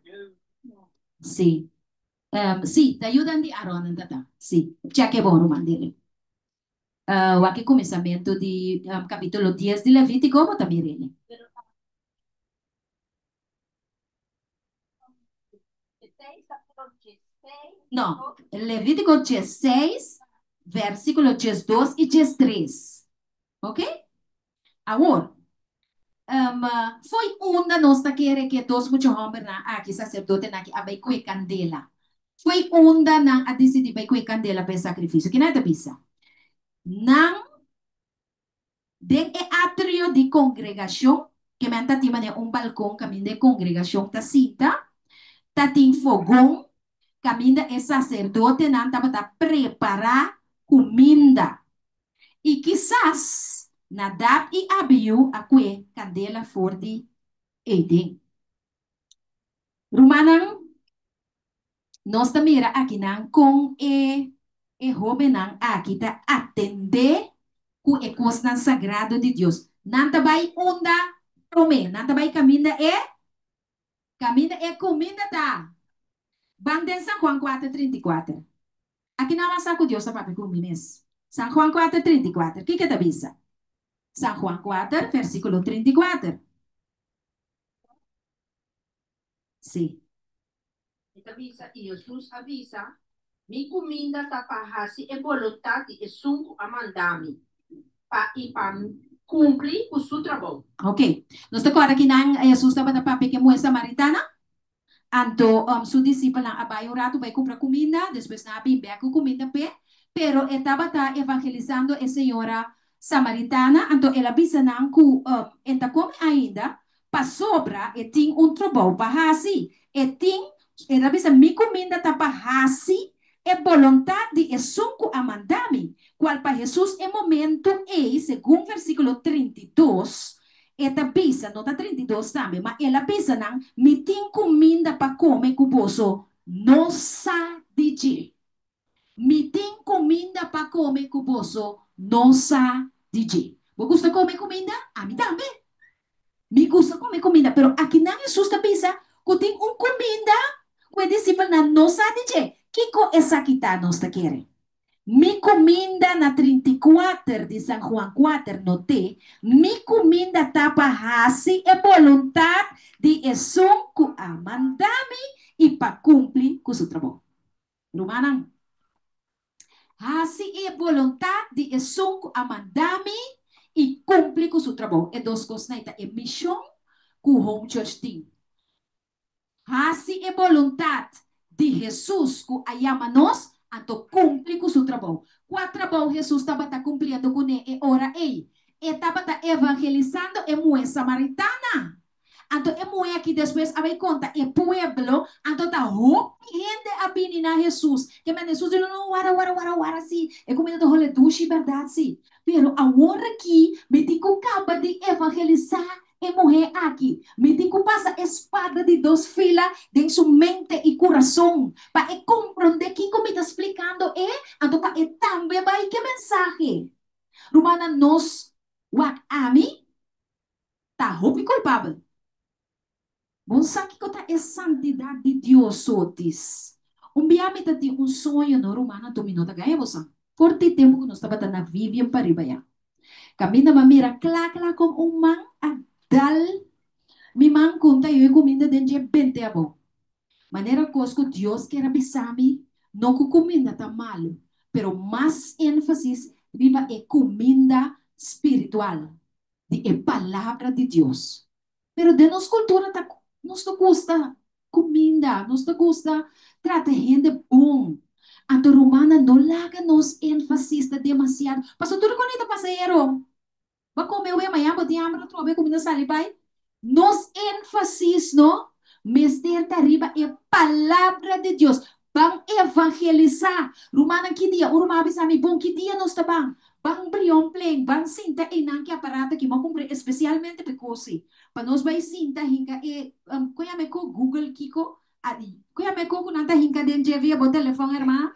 A: Sim. Sim, te ayudan de Aaron, sim. Já que é bom, Roman dele. O aqui começamento de capítulo 10 de Levítico, vou também ele. Não, Levítico 16, versículo 12 e 13. Ok? Agora, foi uma nossa que todos muitos homens aqui, sacerdote, aqui, abay ko candela. Foi uma na a decidir bay ko candela para sacrifício. Que nada bisa. Não de atrio de congregação, que me anta tima um balcão, caminho de congregação, ta cinta, ta tem fogão, caminho é sacerdote, não tá preparar comida. E quizás, Nadab e Abiú, aqui, candela forte, Eden. Rumanang, nós também aqui não com jovem não aqui tá atender com a coisa sagrada de Deus. Não tá vai onda comer, não tá vai caminha comida tá. Banden San Juan 4:34. Aqui não vai saco Deus para comer mesmo. San Juan 4:34. O que tá bisa? San Juan 4, versículo 34. Sim.
E: Avisa, e Jesus avisa, mi comida tá para hasi e vontade e sunco a mandar-me para cumprir o seu trabalho.
A: Ok. Nós agora aqui não Jesus estava na papi que mulher samaritana. Anto su discípulo na abai rato vai comprar comida, depois na bimbe com comida pero estava tá evangelizando a senhora samaritana, anto ela bisa não ku enta come ainda, pa sobra e tem trabalho para hasi, e tem ela bisa mi comida tá para hasi, é vontade de Esunku a mandar-me. Qual para Jesus é momento, segundo versículo 32, esta pisa, não está 32 também, mas ela pisa, não, me tem comida para comer com você, não sa DJ. Me tem comida para comer com você, não sa DJ. Você gosta de comer comida? A mim também. Me gusta comer comida, pero aqui não Jesus está pisa, que tem comida, que discípulo não sa DJ. Que co essa que está nós está querendo? Mi comida na 34 de San Juan 4 noté, mi comida tapa hasi e voluntad de esun ku amandami e pa cumprir com seu trabalho. Rumanan. Hasi e voluntad de esun ku amandami e cumprir com seu trabalho. É duas coisas na ita. É missão ku home church team. Hasi e voluntad de Jesus ku ayama nos anto cumprir com seu trabalho. Qual trabalho Jesus estava cumprindo com ele? E ora ele estava evangelizando a mulher samaritana. Anto é mulher que depois abre conta é pueblo, anto tá gente a vir na Jesus. Que mas Jesus não wara sim. É como ele role duche verdade sim. Pero agora aqui me digo acaba de evangelizar e mulher aqui. Me digo passa espada de dois filas de sua mente e coração para compreender que como está explicando anto para também vai que mensagem. Romana nos wak ami tá roupa culpável. Bom, sabe que é santidade de Deus sotis. Biame tati sonho no romana domino da ganha você. Corte tempo que nós estava na Vivian Paribaya. Camina mamira cla com man a dal. Mi man conta eu comida dentro de 20 abo. Maneira cosco Deus quer abisami, não com comida tá mal, pero mais ênfasis riba é comida espiritual, de é palavra de Deus. Pero de nossa cultura tá nos gusta comida, nos gusta trata gente bom. A tua romana não larga nos ênfasis demasiado. Passou tudo com ele passageiro. Vai comer o amanhã, vou ter hambre, trobe comida sali pai. Nos ênfasis, no? Mister arriba é palavra de Deus. Vamos evangelizar. Romana que dia, o romano sabe bom que dia nós tá bom. Vamos brion pleng, vamos sinta e não que aparato que vamos comprar especialmente porque para nós vai sinta hinka e conhece com Google Kiko ali. Conhece com nada hinka dentro via o telefone irmã.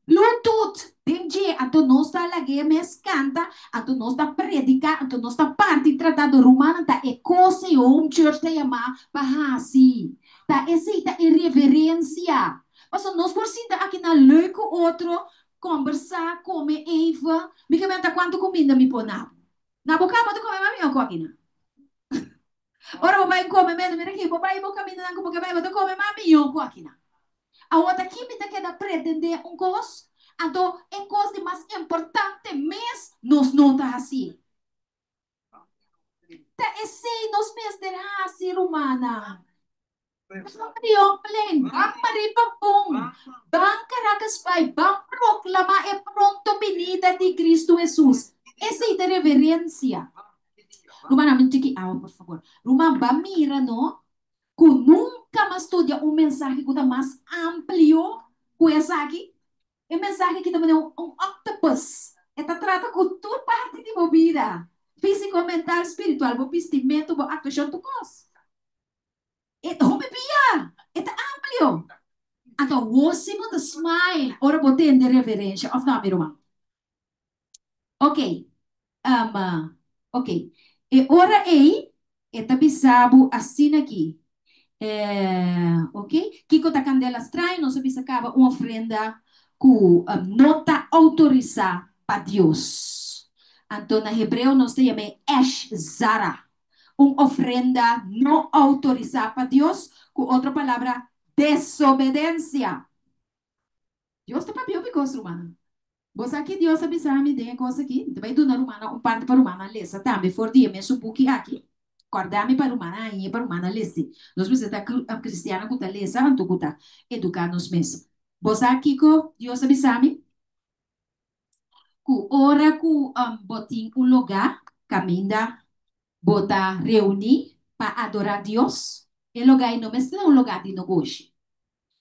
A: Bluetooth, dentro ato nós tá lagi mes canta, ato nós tá predica, ato nós tá parte tratado romana tá e coisa e church tá chama bahasi. Tá esse tá irreverência. Mas nós por sinta aqui na leuco outro conversar, comer, Eva. Me comenta quanto comida me põe na boca, mas tu come mami ou aqui na? Ora, o pai come, menos, mira aqui, o pai boca me dá como que vai, mas tu come mami ou aqui na? A outra que me queda pretender coisa, então é coisa mais importante, mas nós não tá assim. Tá esse nós mesmos terá assim, romana. Mario Plen, bang maripapong, bang Caracas Pai, bang proclamar é pronto venida de Cristo Jesus. Essa é a reverência. Romana, me tiki awa, por favor. Romana, ba mira, no? Que nunca mais estudia mensagem que está mais amplo que essa aqui. É mensagem que também é octopus. Esta trata com toda parte de sua vida. Físico, mental, espiritual, o vestimento, a actuação do cos. É amplio. Então, você pode smile. Ora, pode ter reverência. Of não, meu irmão. Ok. Ok. E ora aí, esta bisabo assim aqui. Ok? Kiko ta candelas trai, nós acaba uma ofrenda que não está autorizada para Deus. Então, na hebreu, nós temos Esh Zara. Uma ofrenda não autorizada para Deus, com outra palavra, desobediência. Deus está para ouvir coisa humana. Você aqui, Deus sabe, me dê coisa aqui. Também do na romana, parte para romana, lesa também, for dia, me supuki aqui. Acordar-me para romana, e para romana, lese. Nós precisamos estar cristiana, que está lesa, anto que está educar-nos mesmo. Você aqui, Deus sabe, que ora que botin um lugar, caminha, bota reunir para adorar Deus, e lugar não é um lugar de negócio.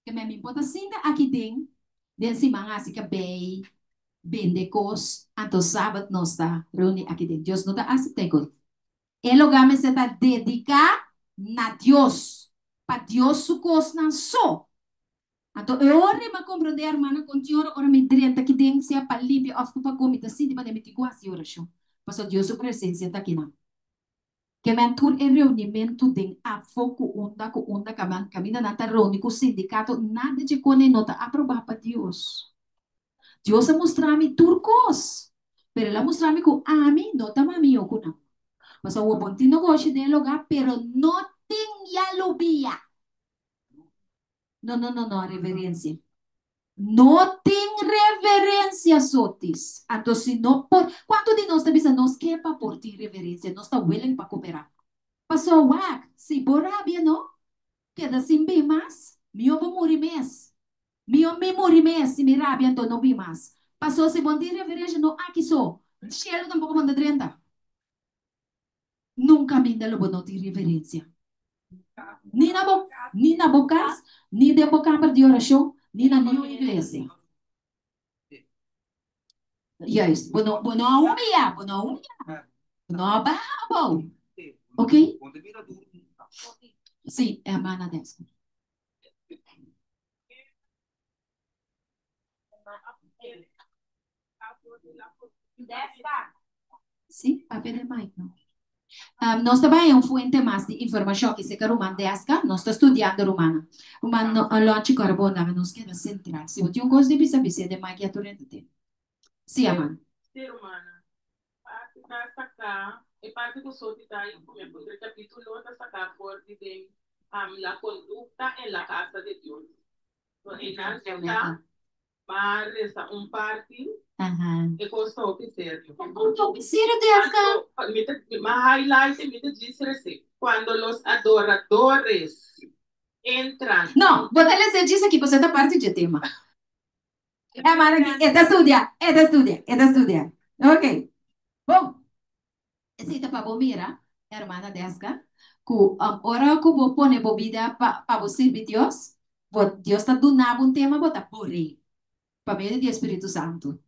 A: Que me importa sinta aqui dentro, dentro se manga assim que bem, bem cos, anto sábado nós está reuni aqui dentro. Deus não está aceitando. El lugar me se está dedicar na Deus, para Deus su cos não só. Então, eu ora me compreender, hermana, com Senhor, ora me direita aqui dentro, se é para limpar, ou para comer, assim, de maneira que quase oração. Pastor Deus, sua presença está aqui, não. Que mentur em reunimento de a foco unda kaman camina nata reuni com o sindicato nada de cone nota aprovar para Deus. Deus a mostrar-me turcos. Pero ela mostrar-me com a mim nota mami eu kuna. Mas o ponto no gosto de lugar, pero não tem ya lubia. Não, reverência. Não tem reverência, sotis. Então, se não por... Quanto de nós também nós quer para por ti reverência, nós está willing para cooperar. Passou wak, se borabia não, queda sem bem mais, meu vou morrer mais. Meu me morrer mais, se me rabia então não bem mais. Passou se bom dia reverência não aqui só. Chelo tampouco manda 30. Nunca me dá lobo não tem reverência. Ni na bocas, ni de boca de oração, ni na minha igreja. Yes, bueno, umia. No babo. Ok? Sim, é a mana dessa. Sim, a ver mais, não. Nós também é fonte mais de informação que se quer romana desca, nós estamos estudando romana. Romano, longe carbona, nós queremos centrar. Se você tem um coisa de bisa de mais que a torrente tem. Sim, amor.
F: Ser humana. Parte da sacar, e parte do sol de daí, como é o capítulo da sacar por de la conducta en la casa de Dios. So, en la está, mas un parte, e cosa o que serio.
A: Sério, desca?
F: Mas highlight, me dice assim, quando os adoradores entram.
A: Não, vou te dizer aqui, você está parte de tema. É, Mara, é da estudia. Ok. Bom, esse é para mira, hermana desca, que ora que vou pôr bebida para você servir Deus, Deus está dando um tema, vou estar por aí, para meio do Espírito Santo.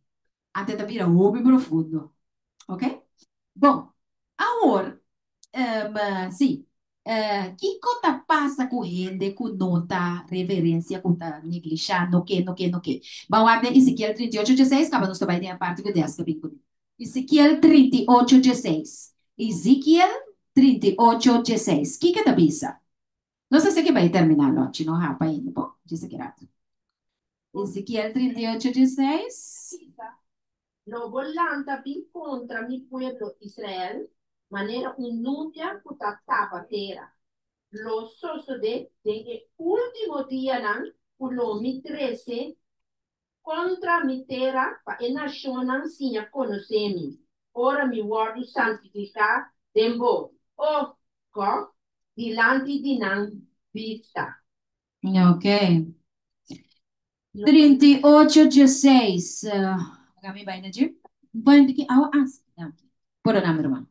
A: Até tá vira bem profundo. Ok? Bom, agora, sim, que coisa passa com gente que não tá reverência, que tá negligenciando, no que. Vamos lá, Ezequiel 38:16, acaba nós também tem a parte que 10 que vem comigo. Ezequiel 38:16. Ezequiel 38:16. Que tá bisa? Não sei se que vai terminar hoje, não rapa ainda, bom, disse que era. Ezequiel 38:16.
E: Lo volanta bin contra mi pueblo Israel, manera unundia kuta tapa terra. Lo soso de último dia nan, ulo mi 13, contra mi terra, pa e nacionan sinha conocemi. Ora mi guardo santificar dembo. O, ko, dilanti di nan vista.
A: Ok. 38:16. Kami ba na Jim? Pwede ki awa as. Por o nome, irmão.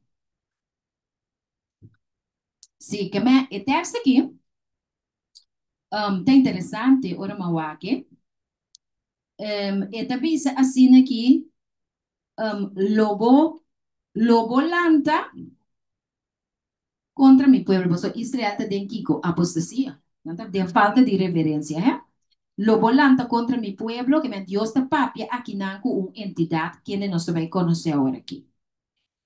A: Sim, que me e texto aqui. Tá interessante, ora mawake. E também assim aqui, lobo lanta contra mi pueblo. Porque Israel tem Kiko apostasia. Tem falta de reverência, eh? Lobo lanta contra mi pueblo, que me Dios te papia aquí nanco una entidad que no se va a conocer ahora aquí.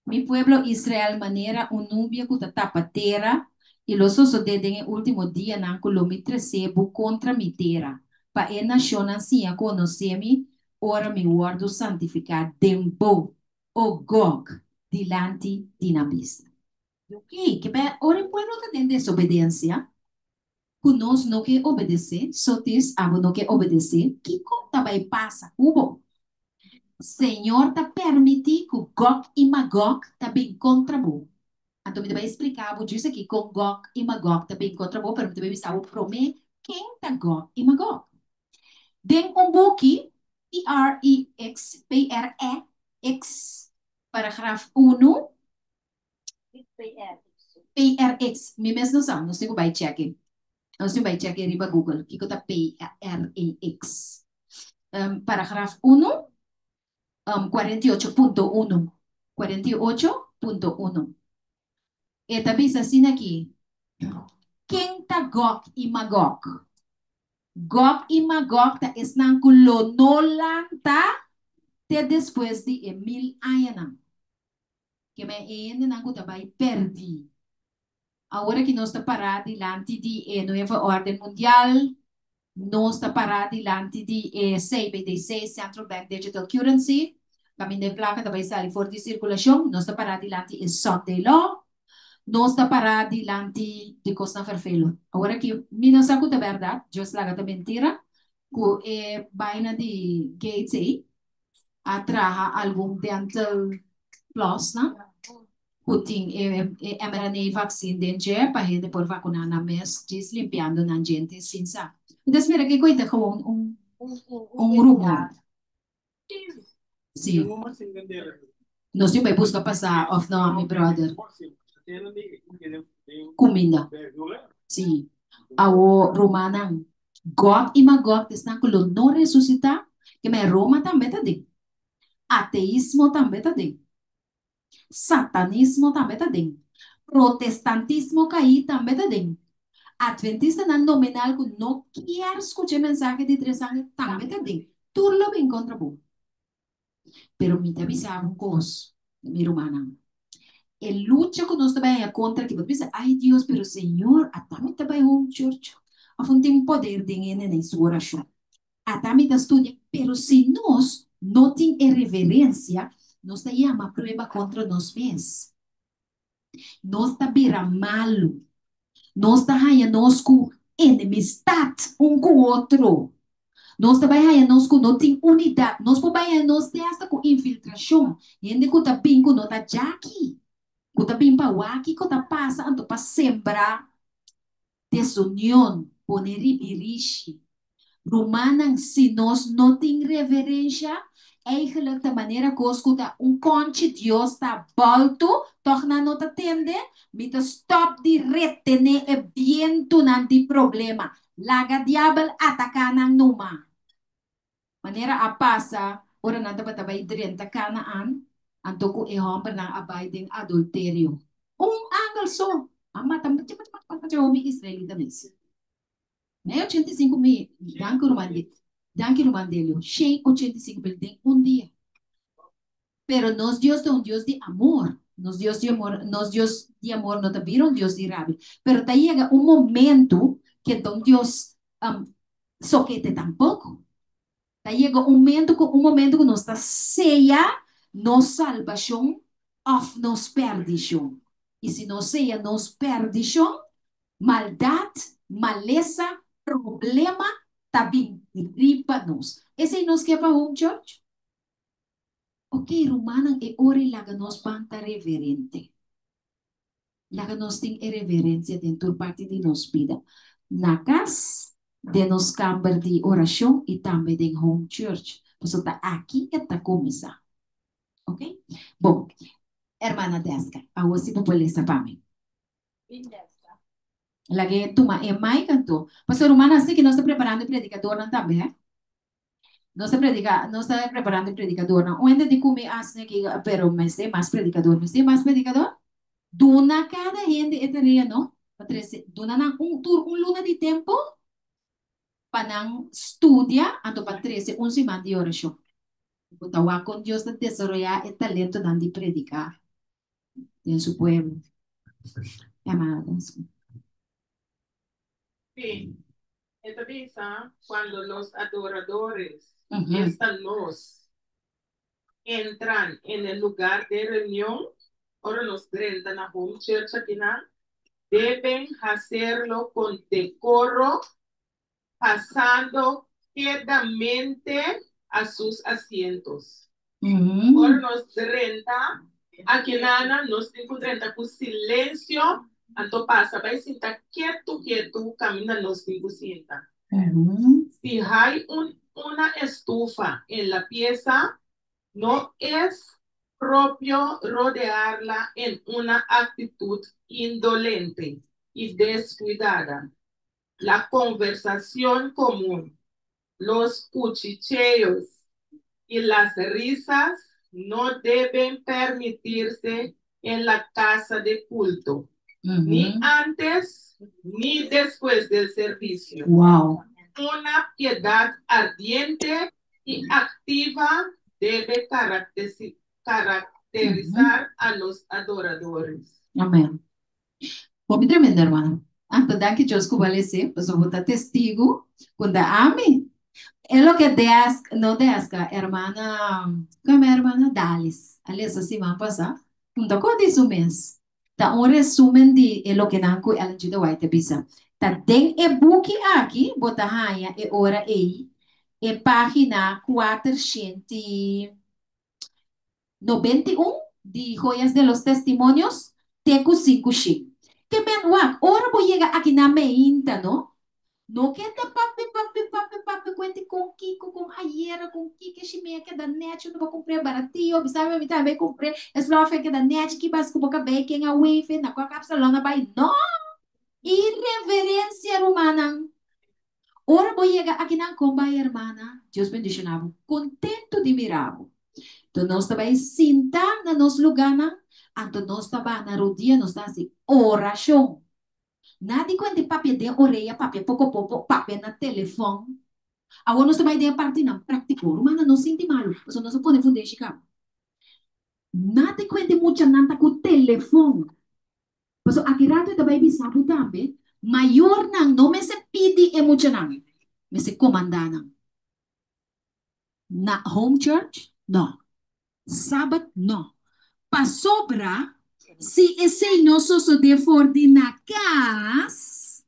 A: Mi pueblo Israel manera un nubia que tapa terra y los osos de en el último día nanco lo mi tresebo contra mi terra. Pa e nación así a conocerme, ora mi guardo santificar dembo o gog dilante de na vista. Ok, que bem, ora el pueblo tem desobediencia. Conosco não quer obedecer, sotis abo não quer obedecer, que conta vai passar, cubo? Senhor tá permitir que Gog e Magog também contra bo. Então, me vai explicar, vou dizer aqui, com Gog e Magog também contra bo, pero me vai estar o promê, quem tá Gog e Magog? Den boek, PREX, PREX, paragrafo 1, PRX, me mesmo não sei como vai check. Você vai checar riba Google, que está PRAX. Paragrafo 1, 48.1. 48.1. E também assim aqui. Quem tá Gog e Magog? Gog e Magog tá esnan kulonolan tá te depois de 1000 anos. Que me ainda não kuta vai perdi. Agora que nós está parado diante de nova ordem mundial, nós está parado diante de CBDC, Central Bank Digital Currency, kami de placa da vai sair for de circulação, nós está parado diante de Sunday Law, nós está parado diante de Costa Verfelo. Agora que me não sabe a verdade, just laga da mentira, que baina de Gates aí, atraha algum dental plus, né? Puting mRNA vaccine dentro para gente por vacunar na mes, diz limpiando na gente sin sa. Então, espera que coita com rumor. Sim. Nós temos que buscar passar off não, meu brother. Comida. Sim. Awo Romana. God e Magog estão com não ressuscitar, que me Roma também tá de. Ateísmo também tá de. Satanismo também tá dentro. Protestantismo caí também tá dentro. Adventista não nominal que não quer escutar mensagem de 3 anos também tá dentro. Tudo lo encontra bom. Pero me avisa um coisa, minha irmã. El lucha que nós também é contra que você pensa, ai Deus, pero Senhor, a também também um church. A fonte tem poder de em sua oração. A também da estudia, pero se nós não tem reverência, nós está uma prova contra nós mesmos. Nós está vira malo. Nós está aí nós com enemistade um com o outro. Nós está aí nós com não tem unidade. Nós por aí nós testa com infiltração. E ainda que tá bem com nota jaqui. Que tá bem para o aqui, que tá passando para sembrar desunião, poner ibirishi. Romanan, se nós não tem reverência, eigenlijk de maneira que escuta conche Deus está volto, torna não atende, me stop de retener e viento nan di problema. Laga diabel ataca nang numa. Maneira a passa, ora nanta ba tabay drenta kanaan, anto ko ihomper ng abiding adulterio. Angle so, ama também tipo Israelita mesmo. Né? 85 mil, danke Romandelio, 85 mil em dia. Pero nos Dios é Dios de amor. Nos Dios de amor não está viram Dios de rabia. Pero te llega momento que don Dios soquete tampoco. Te llega momento que nos está seia nos salvação of nos perdição. E se não seia nos perdição, maldade, maleza, problema, também ripa-nos. Esse é nos que é para home church. Ok, Romanang e ori laga nos banta reverente. Laga nos tem reverência dentro parte de nos vida. Na casa, de nos camber de oração e também de home church. Então, tá aqui que tá começar. Ok? Bom, hermana Desca, a você populista para mim. Lagi tuma e mai canto. Pastor Romana, assim que nós estamos preparando o predicador também, eh? Nós estamos preparando o predicador. Onde de comer assim que, pero mas tem mais predicador, Duna cada gente etaria, não? Duna na um luna de tempo para não estudia, anto para 13, 11 semana de oração. Tawa com Deus de desarrollar o talento de predicar em seu pueblo. Amadas.
F: Sí, esta visa, cuando los adoradores esta entran en el lugar de reunión, ahora los 30 en la home church aquí, deben hacerlo con decoro, pasando quietamente a sus asientos. Ahora los 30, aquí nos 30 con silencio. Anto pasa, vai sentar quieto, camina los 500. Si hay una estufa en la pieza, no es propio rodearla en una actitud indolente y descuidada. la conversación común, los cuchicheos y las risas no deben permitirse en la casa de culto, ni antes ni después del servicio.
A: Wow.
F: Una piedad ardiente y activa debe caracterizar a los adoradores.
A: Amén. Foi tremendo, hermano. Apesar que Deus convalescer, eu vou estar testigo quando amém. É o que Deus, não Deus, hermana, como é a hermana Dalis. Aliás, assim, vamos passar. Então, quando isso mesmo? Tá um resumo de lo que não que ela te deu aí, bisa. Tá tem e-book aqui, bota raia, e ora aí, e página 491 de Joias de los Testimonios, Teco 5 Shi. Que men wak, ora bo llega aqui na meinta, no? No que te papi, cuente com Kiko, com Ayera, com Kiko, Shimea, que da net, eu não vou comprar baratinho, sabe, eu também comprei, eslofe que da net, que bas com boca bacon, a wafer, na qual capsulona, vai, não, irreverência humana. Ora bo llega aqui na comba, hermana, Deus bendicionava, contento de miravo. Então, nós também sentar na nosso lugar, então nós também na rodinha, nós estamos assim, oração. Nada quando papi de orelha, papi pouco, papi na telefone. Agora nós também de parte não prático, mas não sente malo, porque nós não podemos fazer chicar. Nada quando muita nanta com telefone. Porque aqui rato também bisabu também, maior não me se pede e muita não, me se comandar não. Na home church, não. Sábado, não. Para sobra, se esse nosso so de for de na casa,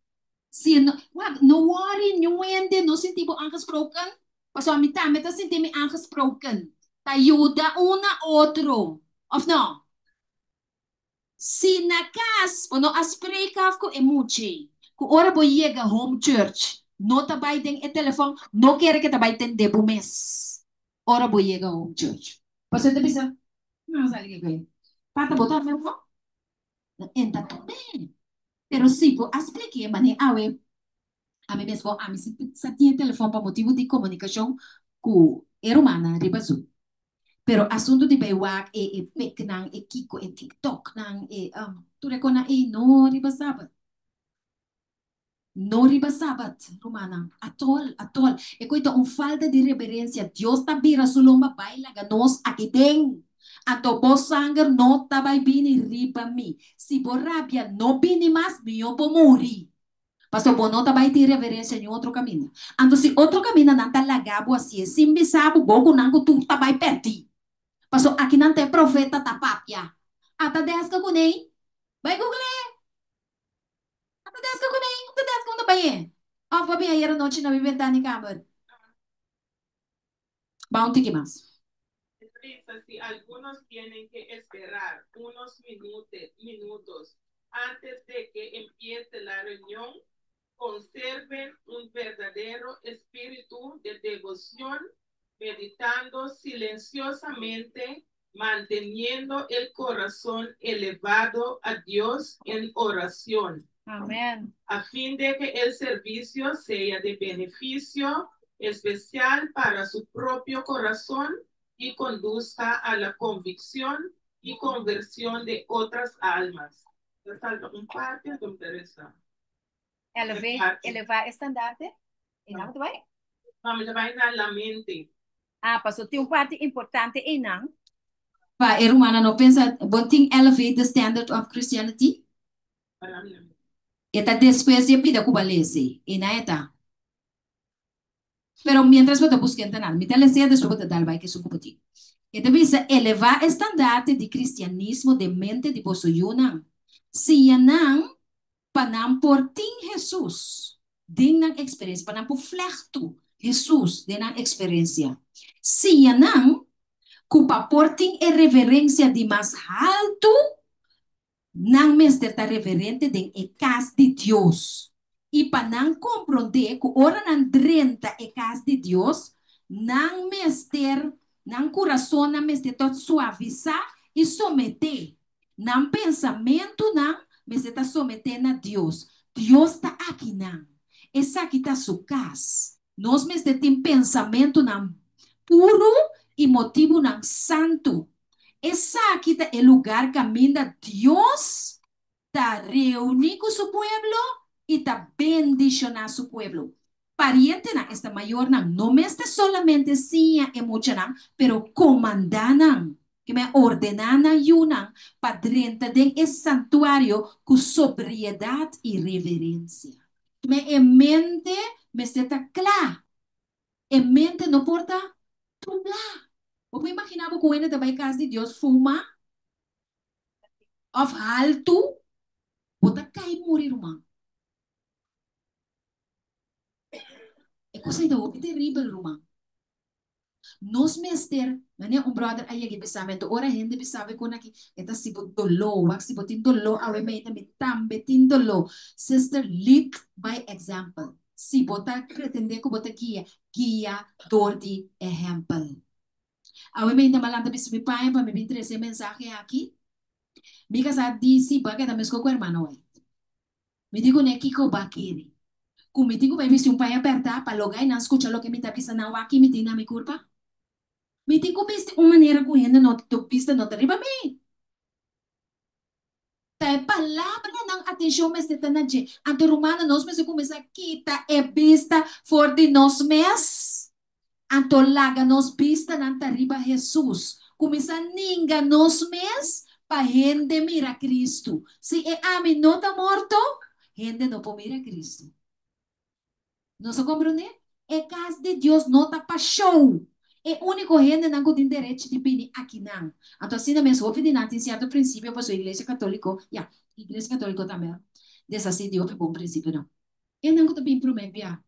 A: se no worry, no ende, no sentimos aangesproken, pas a mitad, meta sentimos aangesproken. Te ayuda una otro, of no? Se na casa, o no aspreka ko emuche, ku ora bo llega home church, no tabay den e telefone, no quiere que tabay ten debo mes. Ora bo llega home church. Pas ito bisa, não sabe que é. Pata botar meu fone. Entra também. Pero sim, por expliquei, mas nem awe. A mim mesmo, a mim se tinha telefone para motivo de comunicação com a humana, ribazu. Pero assunto de bewak, fake nang, kiko, TikTok nang, tu recona, no ribasabat. No ribasabat, romana. Atol. E coito, falta de reverência. Deus tá vira sulomba baila, ganos, aqui tem. Ato bo sangue no tabay bini riba mi. Si bo rabia no bini mas, mio bo muri. Paso bo no tabay ti reverência em outro caminho. Ando si outro caminho não tá lagabo assim, sim bisabo bogo nango tu tabay perti. Paso aqui não tem profeta tapapia. Ata desca kunei. Vai google. Ata desca kunei tabay. Ah, papi ayer noche na viventani kamer. Bounty que mais.
F: Si algunos tienen que esperar unos minutos antes de que empiece la reunión, conserven un verdadero espíritu de devoción, meditando silenciosamente, manteniendo el corazón elevado a Dios en oración.
G: Amén.
F: A fin de que el servicio sea de beneficio especial para su propio corazón y conduzca a la convicción y conversión de otras almas. Un parte que me interesa.
G: Elevar estandarte. ¿En algo vai?
F: No, me va a la mente.
G: Ah, pasó, tem parte importante en não.
A: Pa, hermana, no pensa, one thing elevate the standard of Christianity? Eta después de pida cubalese, y na eta. Pero mientras você busca entender, me telesea después de dar vai que su cupati. Eta bisa elevar estandarte de cristianismo de mente de bosoyuna. Si yanang panam por ting Jesus, dinang experiência, panam por flechto Jesus, dinang experiência. Si yanang cupa por ting e reverência de mais alto, não mestre tá reverente de e casa de Deus. E para não compreender que ora não drenta e casa de Deus, não mestre, não coração, não mestre todo suavizar e someter. Não pensamento, não, mestre tá sometendo a Deus. Deus está aqui, não. essa aqui está su casa. Nós mesmos temos pensamento não puro e motivo não santo. Essa aqui é o lugar que ainda Deus está reunir com su pueblo e está bendicionar su pueblo. Pariente na esta maior não me está solamente sim e mucha não, pero comandando que me ordenana yuna para dentro de esse santuário com sobriedade e reverência. Me em mente me está claro. Em mente não porta trublar. Vou imaginar que quando também casa de Deus fuma, of alto, bota cai morrer irmão. É coisa ainda terrível, irmão. Nos mester, né, brother aí que pensava, então ora gente pensava que aqui, eta se dolor, wax se botin dolor, awe me também tambe tin dolor. Sister, lead by example. Se botar pretender que botar guia door de exemplo. Awe me também malanda bis me pai para me vir trazer mensagem aqui. Me casa disse para que também com o irmão aí. Me digo né que ko bakiri. Como digo vai ver um pai apertar para logo aí não escutar o que me tá pensando aqui me tem na minha culpa. Me digo viste uma maneira que ainda não tu pista não arriba me. Tá palavra não atenção mas está na gente. Anto romana nós mesmo começa aqui tá é vista for de nós mes. Anto laga nós vista não tá arriba Jesus. Começa ninga nós mes para gente mira Cristo. Se é homem não tá morto, gente não pode mirar Cristo. Não se compreende? É casa de Deus não tá para show. É único gente não tem direito de vir aqui não. Então assim também sou de certo princípio para a igreja católica, igreja católica também. Dessa assim Deus é bom princípio não. É não que bem prometo já.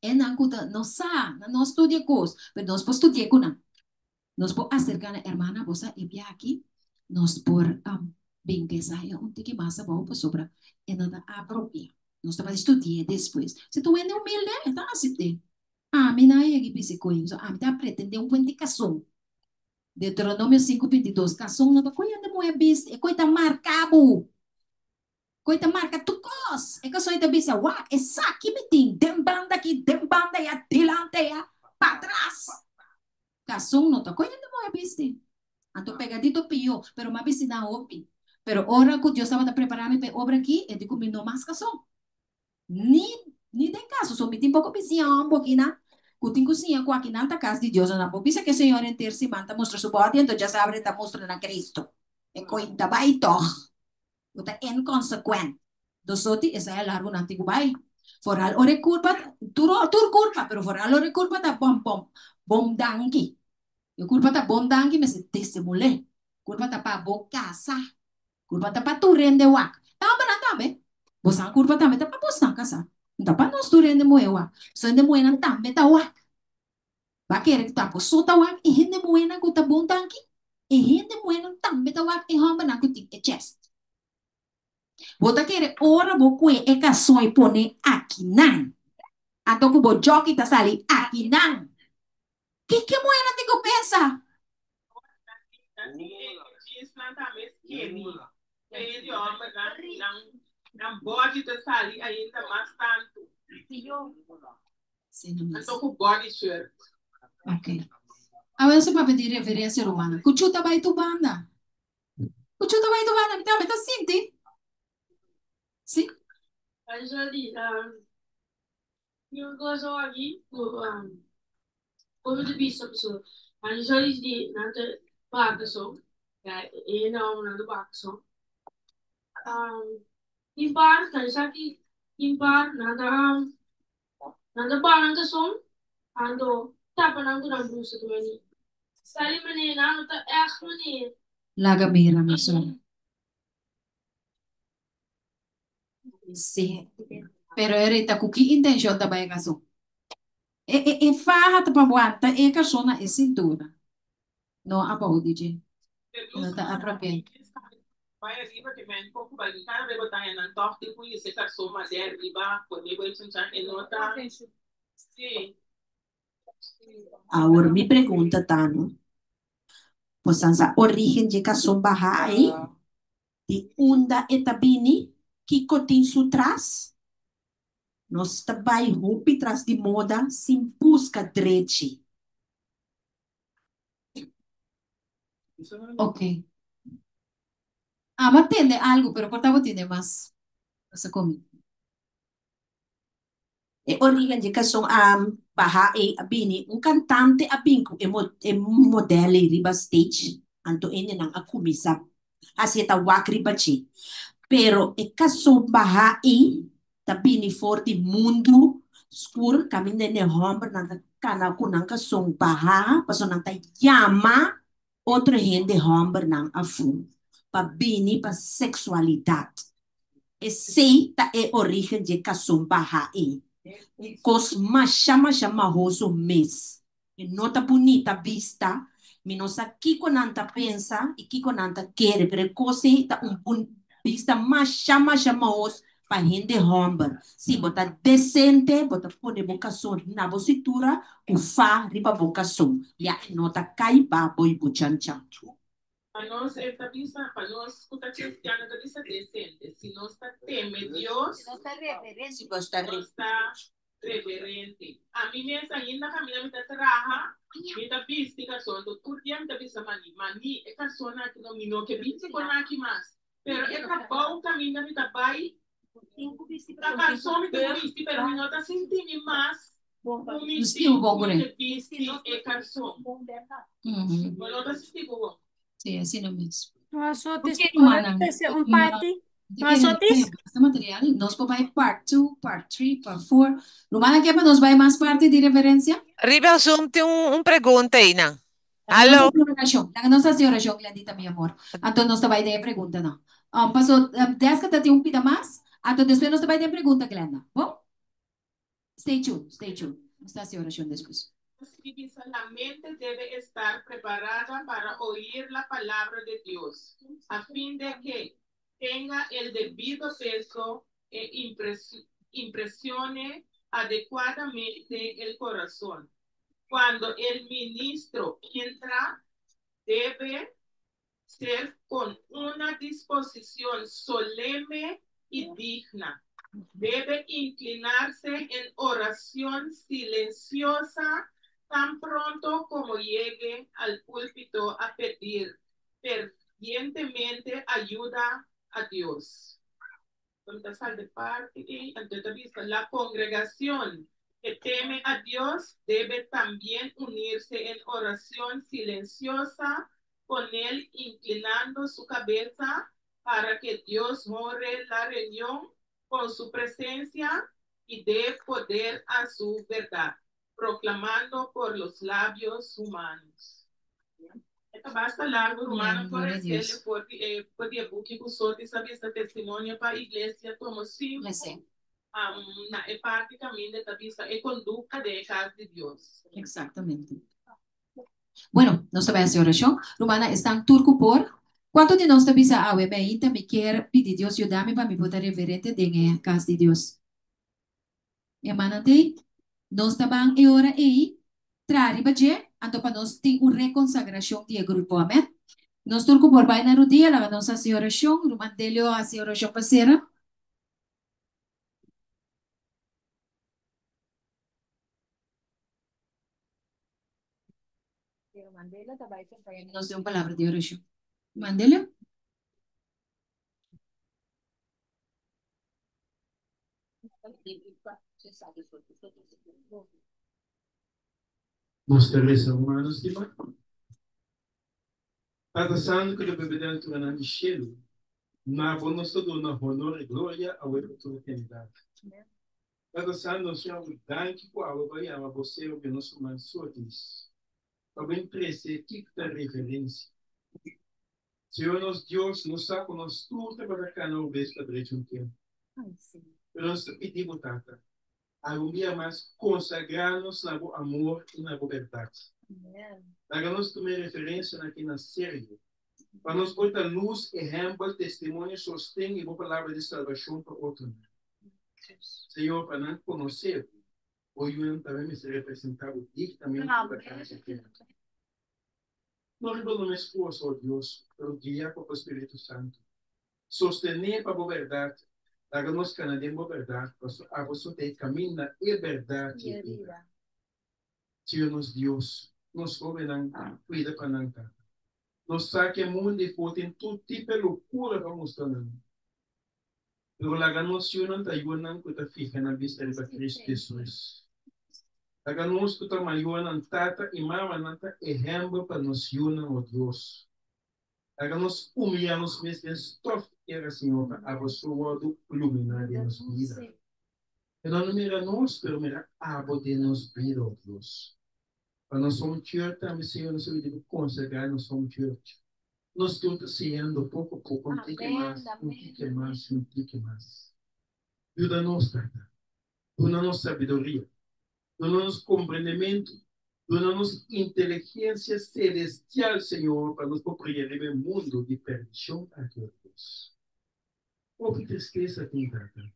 A: É não que não sabe, não estuda coisa, mas nós podemos estudar com não. Nós podemos acercar a irmã você e via aqui, nós por bem que saia tique massa bom para sobra e nada apropriado. Nós estamos estudando depois. Se tu é humilde, então aceite. Mina é que pense com isso. Tá pretendendo um indicação. Deuteronômio 5:22. Cação não tá coisa não é bis. É coisa marcado. Coisa marca tu cos. É que só é bis. Uau, essa aqui me tem. Dembanda aqui, dembanda ya, dilante ya, para trás. Cação não tá coisa não é bis. Anto pegadito pio, pero uma bis na opi. Pero ora que Deus estava preparando para obra aqui, eu digo, não mais cação. Ni tem caso, só me tem pouco piscinha um pouquinho, né? Kuting cozinha com aqui na casa de Deus, não precisa que o Senhor inteiro se manta mostra sua body, então já sabe está mostrando a Cristo. E coita vai toch, está inconsequente. Do soti essa é largo na antigo vai. Foral ore culpa, tur culpa, pero foral ore culpa tá bom danki. E culpa tá bom danki, mas desse mulher. Culpa tá para boca casa. Culpa tá para tu rende wak. Tá mas não tá. Bosan culpa também tá para bosan casa. Não para nós tu rende moewa. Só rende moena também tá wak. Vai querer que tá por sota wak e rende moena que tá bom tanque. E rende moena também tá wak e hamba na que tem chest. Bota querer ora boku e ka soi pone aqui não. Ato que bo jockey tá sali aqui não. Que moena tem que pensar?
F: Não body to sair ainda mais tanto. Então com body shirt.
A: Ok. Agora você vai pedir referência romana. Kuchuta vai tu banda. Kuchuta vai tu banda. Me tá sente? Sim.
H: Actually, eu gosto aqui, como de bicho pessoa. Actually, de nada bagaço, e não nada bagaço. Impar, kan sabe impar nada barang som, ando tapa nang tu nang brusa tu ni. Sali mani nang tu echt mani.
A: Laga mira mesmo. Sim. Pero era com que intenção também casou? E farra para boata e caixona e cintura. Não a pode dizer. Não tá apropriado.
F: Vai arriba que men pouco vai cara de botar na torta e conhecer que sou mas é arriba poder vai sentar em nota. Sim.
E: Agora me pergunta Tano. Posansa origem de cação bahai de unda etabini que cotin sutras Nós trabalhamos roupa tras de moda, sem busca dreche.
A: Ok. Ah, mas tiene algo, pero portavo tiene más. Essa comida.
E: E origen de canção Baha e Abini, cantante abinco e modelo riba stage, anto ene nang akumisa. Assim tá wakri bachi. Pero e canção Baha e tabini forte mundo skur kami nene hombre nang kana kunang canção Baha, paso nang ta yama outro gente hombre nang afu. Pa bini pa sexualidade. E sei ta e origem de canção Baha e cos chama roso mes. E nota bonita vista, menos aqui com nanta pensa e aqui com nanta quer, pero cose tá vista chama roso para gente homem. Se botar decente, botar pôr vocação na cintura, o fa riba vocação. E a nota cai ba boi buchan chan.
F: Para nós, esta visa, para nós, escuta cristiana, esta visa decente. Si no está teme Dios,
G: No está reverente.
E: Se gostar
F: no está reverente. A mí me enseña camina mi trabaja, mi tapística son do turdiam da visa mani, e persona que no mino que visi con aqui mais. Pero é bom caminho mi tabai, a persona me tem visto, pero mi nota senti mais.
A: Still bom, né?
F: Visti e persona.
A: Uhum.
F: Mi nota senti bom.
A: Sim, assim não mesmo.
G: Nosotros,
A: Ok, humana.
G: un party.
A: Nosotros.
G: Nosotros.
A: Este material, nos vai part 2, part 3, part 4. Romana, que nos vai mais parte de referência?
D: Riba o Zoom tem pergunta aí, não?
A: La
D: Alô?
A: nossa senhora Jong, Landita, mi amor. Então, nós vai ter pergunta, não. Passou, desde que tem pita mais, então depois nós vai ter pergunta, Glenda. Bom? Stay tuned, stay tuned. Está a senhora Jong depois.
F: La mente debe estar preparada para oír la palabra de Dios, a fin de que tenga el debido peso e impresione adecuadamente el corazón. Cuando el ministro entra, debe ser con una disposición solemne y digna. Debe inclinarse en oración silenciosa tan pronto como llegue al púlpito a pedir fervientemente ayuda a Dios. La congregación que teme a Dios debe también unirse en oración silenciosa con él, inclinando su cabeza para que Dios honre la reunión con su presencia y dé poder a su verdad, proclamando por los labios humanos. Esto basta largo, hermano, por el porque usó esa vista testimonio para la iglesia, como si na parte también de esta vista y conducta de casa de Dios.
A: Exactamente. Bueno, nos vai a hacer oración. Romana, están turco por. ¿Cuánto de nos avisa a me me quiere pedir Dios ayudarme para mi poder reverente de casa de Dios? Hermana, nós estaban e ora aí, trari baje, anto para nós ter reconsagração de grupo, amém? Nós turco por vai na rodia, lá nós a oração, Romandelio a oração parceira. Nos deu palavra de oração. Mandelio?
I: Mostrarles humanos de mar. Está pensando que o bebê dentro do grande cheiro, na boa todo na honor e glória ao oportunidade. Está pensando que o danke por algo vai a você o que nós chamamos sortes. Para bem crescer, que da referência. Senhor nosso Deus, nos saca nós tudo para cá não vez para direito um tempo. Nós pedimos tata. Algum dia mais consagrar-nos no amor e na verdade. Para nós tomar referência aqui na série. Para nós botar luz, exemplo, testemunho, sostém e boa palavra de salvação para outro. Senhor, para não conhecer, hoje eu também me ser representado diretamente para casa aqui. Nós vamos nos esforçar, Deus, pelo guia com o Espírito Santo. Sostener para a verdade. Hagamos que nadie verdad, pues a vosotros camina y verdad y vida. Dios Dios, nos gobernan, cuida para nada. Nos saque mundo y foto en todo tipo de locura para mostrar. Pero la ganación te ayudan que te fijan en la vista de Cristo Jesús. La ganación que te ayudan tata y mamá nanta ejemplo para nos ayudan a Dios. Hagamos humillarnos mesmo en stof era Senhor a vosso modo luminária nos vida. E não mira nós, pero mira abo de nos vida, ó Deus. Para nós somos church, também Senhor, nós devemos consagrar, nós somos church. Nós estamos sendo pouco a pouco, um tique mais, um tique mais, um tique mais. Ajuda-nos, Tata. Dona-nos sabedoria. Dona-nos compreendimento. Dona-nos inteligência celestial, Senhor, para nos compreender o mundo de perdição aqui, ó Deus. Oh, que tristeza tem, Tata.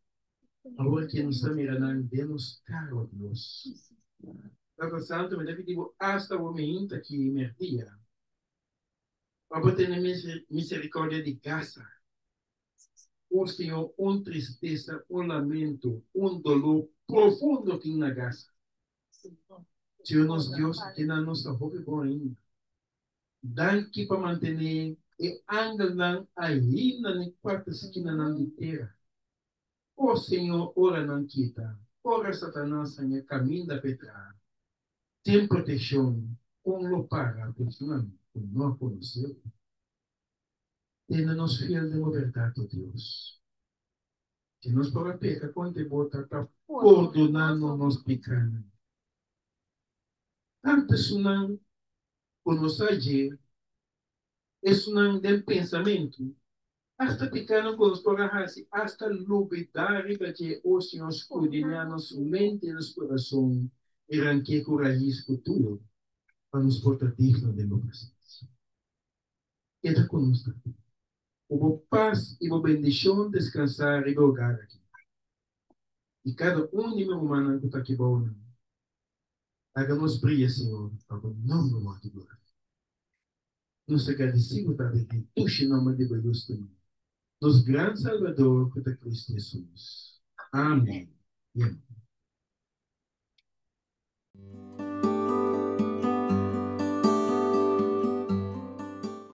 I: Agora que nos está mirando, Deus, caro, ó Deus. Tata Santo, me deve dizer, hasta o momento que me dia. Para ter misericórdia de Gaza. Oh, Senhor, tristeza, lamento, dolor profundo que na Gaza. Senhor, nosso Deus, que na nossa roupa é bom ainda. Dá que para manter e andam aí na quarta esquina na terra. Oh, Senhor, ora não quita. Ora, Satanás, Senhor, caminho da Petra. Tem proteção. Com lo paga, pessoal, não conheceu. Tendo-nos fiel de verdade, oh Deus. Que nos para pecar, quando bota para perdonar-nos pecados. Antes não conosco es un del pensamiento. Hasta pecando con los corajes, hasta lubidar que os Señor escudriñar su mente y su corazón, eran que corajes futuro para nos portar digno de la presencia. Queda con nosotros. Hubo paz y hubo bendición, descansar y hogar aquí. Y cada uno de los humanos que está aquí, háganos brillar, Señor, para el nombre de gloria. Nos agradecemos de que tu nome de Deus também. Nos grande Salvador, que é Cristo Jesus. Amém.